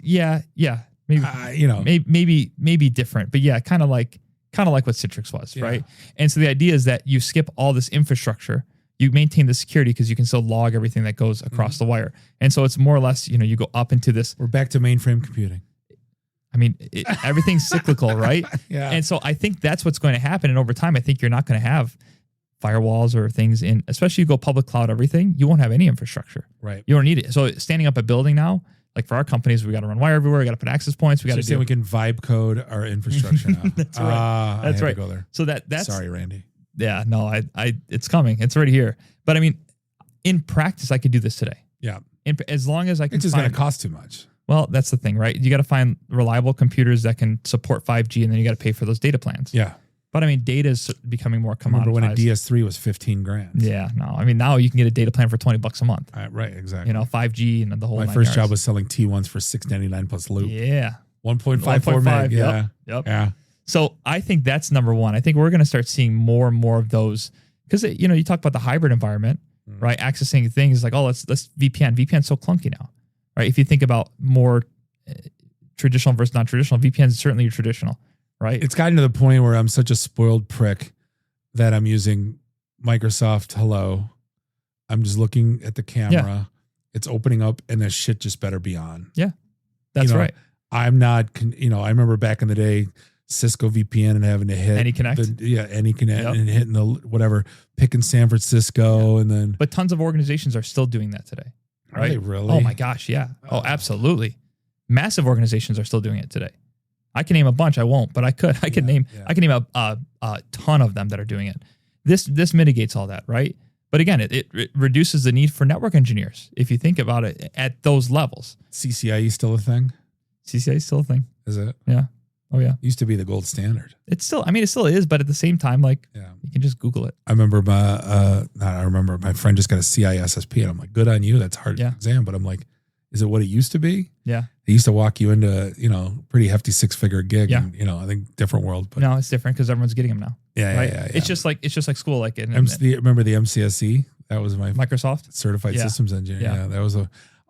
maybe different, but yeah, kind of like what Citrix was, right? And so the idea is that you skip all this infrastructure, you maintain the security because you can still log everything that goes across the wire. And so it's more or less, you go up into this. We're back to mainframe computing. I mean, everything's cyclical, right? Yeah. And so I think that's what's going to happen. And over time, I think you're not going to have firewalls or things in, especially you go public cloud, everything, you won't have any infrastructure. Right. You don't need it. So standing up a building now, like for our companies, we got to run wire everywhere. We got to put access points. We got to say we can vibe code our infrastructure now. That's right. That's right. To go there. So that's sorry, Randy. Yeah, no, it's coming. It's already here. But I mean, in practice, I could do this today. Yeah. As long as I can. It's just going to cost too much. Well, that's the thing, right? You got to find reliable computers that can support 5G, and then you got to pay for those data plans. Yeah. But I mean, data is becoming more commoditized. Remember when a DS3 was $15,000? Yeah, no. I mean, now you can get a data plan for $20 a month. Right, exactly. 5G and the whole. My first job was selling T1s for $6.99 plus loop. Yeah. 1.54 meg. Yeah. Yep. Yeah. So I think that's number one. I think we're going to start seeing more and more of those because you talk about the hybrid environment, right? Accessing things like, let's VPN. VPN's so clunky now, right? If you think about more traditional versus non-traditional, VPN is certainly traditional. Right. It's gotten to the point where I'm such a spoiled prick that I'm using Microsoft Hello. I'm just looking at the camera. Yeah. It's opening up and the shit just better be on. Yeah, that's right. I'm not, I remember back in the day, Cisco VPN and having to hit AnyConnect. AnyConnect and hitting the whatever, picking San Francisco and then. But tons of organizations are still doing that today. Right? Are they really? Oh my gosh. Yeah. Oh, absolutely. Massive organizations are still doing it today. I can name a bunch. I won't, but I could. I can name a ton of them that are doing it. This mitigates all that, right? But again, it reduces the need for network engineers if you think about it at those levels. CCIE still a thing? CCIE is still a thing. Is it? Yeah. Oh yeah. Used to be the gold standard. It still is, but at the same time, you can just Google it. I remember my friend just got a CISSP, and I'm like, good on you. That's a hard exam, but I'm like, is it what it used to be? Yeah. They used to walk you into, pretty hefty 6-figure gig. Yeah. And, I think different world. But no, it's different because everyone's getting them now. Yeah, right? yeah. It's just like school. Like remember the MCSE? That was my Microsoft certified systems engineer. Yeah. That was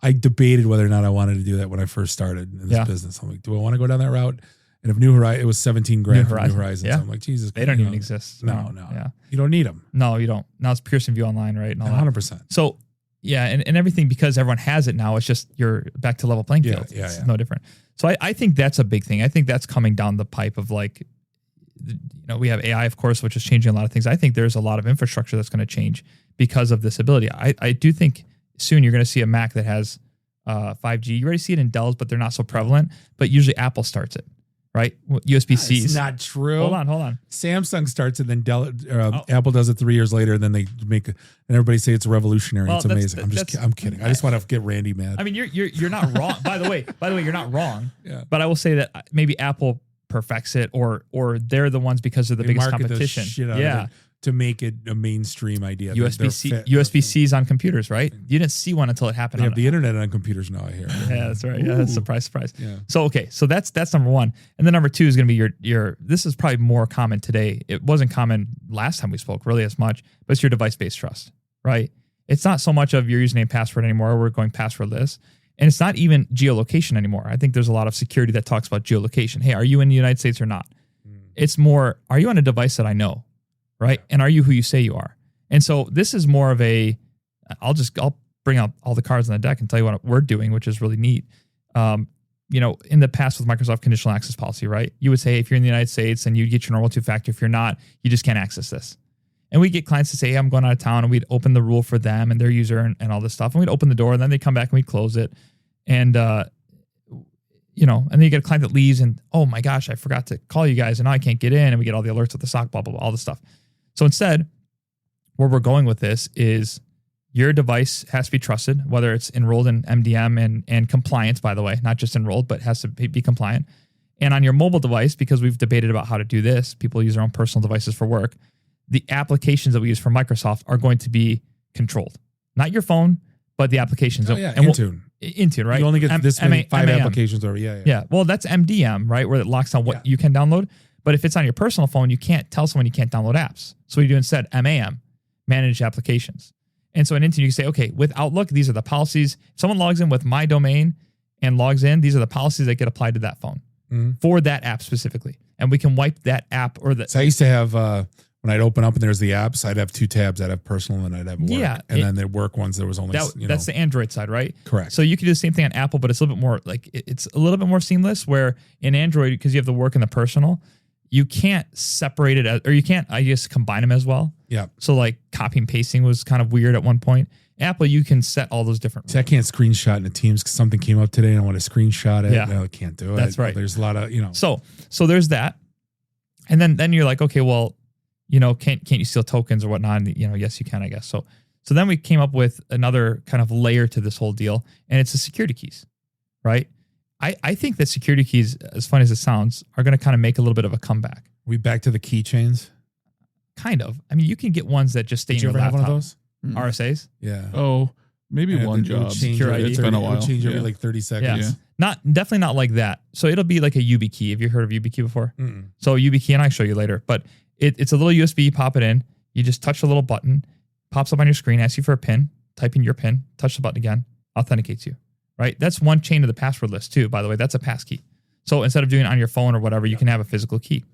I debated whether or not I wanted to do that when I first started in this business. I'm like, do I want to go down that route? And if New Horizons, it was $17,000 for New Horizons. Yeah. So I'm like, Jesus. They don't even exist. No. Yeah. You don't need them. No, you don't. Now it's Pearson VUE Online, right? And all 100%. That. So Yeah, and everything, because everyone has it now, it's just you're back to level playing field. It's no different. So I think that's a big thing. I think that's coming down the pipe of like, we have AI, of course, which is changing a lot of things. I think there's a lot of infrastructure that's going to change because of this ability. I do think soon you're going to see a Mac that has 5G. You already see it in Dell's, but they're not so prevalent. But usually Apple starts it, right? USB-Cs. It's not true. Hold on. Samsung starts it, then Apple does it 3 years later, and then they make it, and everybody say it's revolutionary. Well, it's amazing. I'm kidding. I just want to get Randy mad. I mean, you're not wrong. By the way, you're not wrong. Yeah. But I will say that maybe Apple perfects it, or they're the ones because they're the biggest competition. Shit out of it to make it a mainstream idea. USB-Cs on computers, right? You didn't see one until it happened. They have the internet on computers now, I hear. Yeah, that's right. Yeah, surprise. Yeah. So that's number one, and then number two is going to be your. This is probably more common today. It wasn't common last time we spoke, really as much, but it's your device-based trust, right? It's not so much of your username and password anymore. We're going passwordless. And it's not even geolocation anymore. I think there's a lot of security that talks about geolocation. Hey, are you in the United States or not? It's more, are you on a device that I know, right? And are you who you say you are? And so this is more of I'll bring out all the cards on the deck and tell you what we're doing, which is really neat. In the past with Microsoft conditional access policy, right? You would say, hey, if you're in the United States and you get your normal two-factor, if you're not, you just can't access this. And we get clients to say, hey, I'm going out of town, and we'd open the rule for them and their user and all this stuff. And we'd open the door, and then they'd come back and we'd close it. And, and then you get a client that leaves and, oh my gosh, I forgot to call you guys and now I can't get in. And we get all the alerts with the SOC, blah, blah, blah, all this stuff. So instead, where we're going with this is your device has to be trusted, whether it's enrolled in MDM and compliance, by the way, not just enrolled, but has to be compliant. And on your mobile device, because we've debated about how to do this, people use their own personal devices for work. The applications that we use for Microsoft are going to be controlled. Not your phone, but the applications. Oh, yeah, and Intune. Intune, right? You only get this many 5 applications over. Yeah. Well, that's MDM, right? Where it locks down what you can download. But if it's on your personal phone, you can't tell someone you can't download apps. So what you do instead, MAM, manage applications. And so in Intune, you can say, okay, with Outlook, these are the policies. If someone logs in with my domain and logs in, these are the policies that get applied to that phone for that app specifically. And we can wipe that app or the. So I used to have, when I'd open up and there's the apps, I'd have 2 tabs. I'd have personal and I'd have work. Yeah, and then the work ones, there was only, that's the Android side, right? Correct. So you could do the same thing on Apple, but it's a little bit more like, it's a little bit more seamless, where in Android, because you have the work and the personal, you can't separate it or you can't, I guess, combine them as well. Yeah. So like copy and pasting was kind of weird at one point. Apple, you can set all those different. See, I can't screenshot in the Teams because something came up today and I want to screenshot it. Yeah. No, I can't do it. That's right. There's a lot of, So there's that. And then you're like, okay, well, can't you steal tokens or whatnot? And, yes, you can, I guess. So then we came up with another kind of layer to this whole deal, and it's the security keys, right? I think that security keys, as fun as it sounds, are going to kind of make a little bit of a comeback. We back to the keychains? Kind of. I mean, you can get ones that just stay in your laptop. Did you ever have one of those? RSAs? Yeah. Oh, maybe one job. Secure ID. It's been a while. It would change every like 30 seconds. Yeah. Definitely not like that. So it'll be like a YubiKey. Have you heard of YubiKey before? So YubiKey, and I'll show you later, but it's a little USB, you pop it in, you just touch the little button, pops up on your screen, asks you for a PIN, type in your PIN, touch the button again, authenticates you, right? That's one chain to the password list too, by the way. That's a passkey. So instead of doing it on your phone or whatever, you can have a physical key.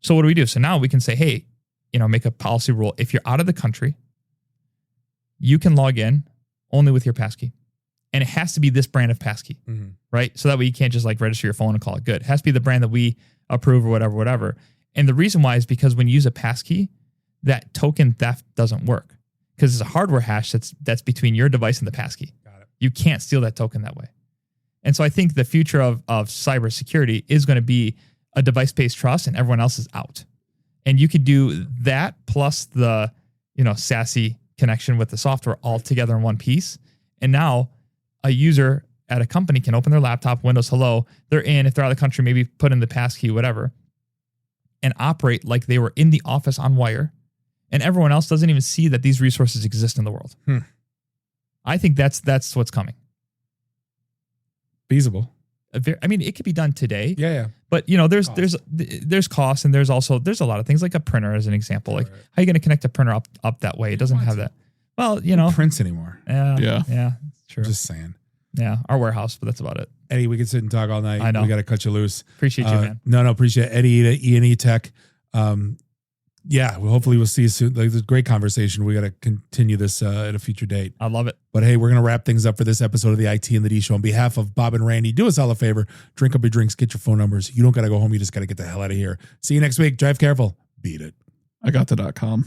So what do we do? So now we can say, hey, make a policy rule. If you're out of the country, you can log in only with your passkey. And it has to be this brand of passkey, right? So that way you can't just like register your phone and call it good. It has to be the brand that we approve or whatever. And the reason why is because when you use a passkey, that token theft doesn't work because it's a hardware hash that's between your device and the passkey. Got it. You can't steal that token that way. And so I think the future of cybersecurity is going to be a device-based trust, and everyone else is out. And you could do that plus the SASE connection with the software all together in one piece. And now a user at a company can open their laptop, Windows Hello, they're in. If they're out of the country, maybe put in the passkey, whatever, and operate like they were in the office on wire, and everyone else doesn't even see that these resources exist in the world. I think that's what's coming. Feasible. I mean, it could be done today. Yeah. But there's costs, and there's a lot of things like a printer as an example. Like how are you going to connect a printer up that way? It doesn't have that. Well, prints anymore. Yeah. True. Just saying. Yeah, our warehouse, but that's about it. Eddie, we could sit and talk all night. I know. We got to cut you loose. Appreciate you, man. No, appreciate it. Eddie, E&E Tech. Yeah, well, hopefully we'll see you soon. Like, it's a great conversation. We got to continue this at a future date. I love it. But hey, we're going to wrap things up for this episode of the IT and the D Show. On behalf of Bob and Randy, do us all a favor. Drink up your drinks. Get your phone numbers. You don't got to go home. You just got to get the hell out of here. See you next week. Drive careful. Beat it. I got the .com.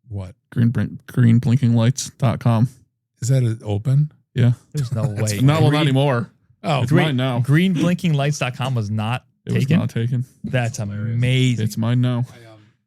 What? Greenblinkinglights.com. Is that open? Yeah. There's no way. Not anymore. Oh, It's mine now. Greenblinkinglights.com was not It was taken. not taken. That's amazing. It's mine now.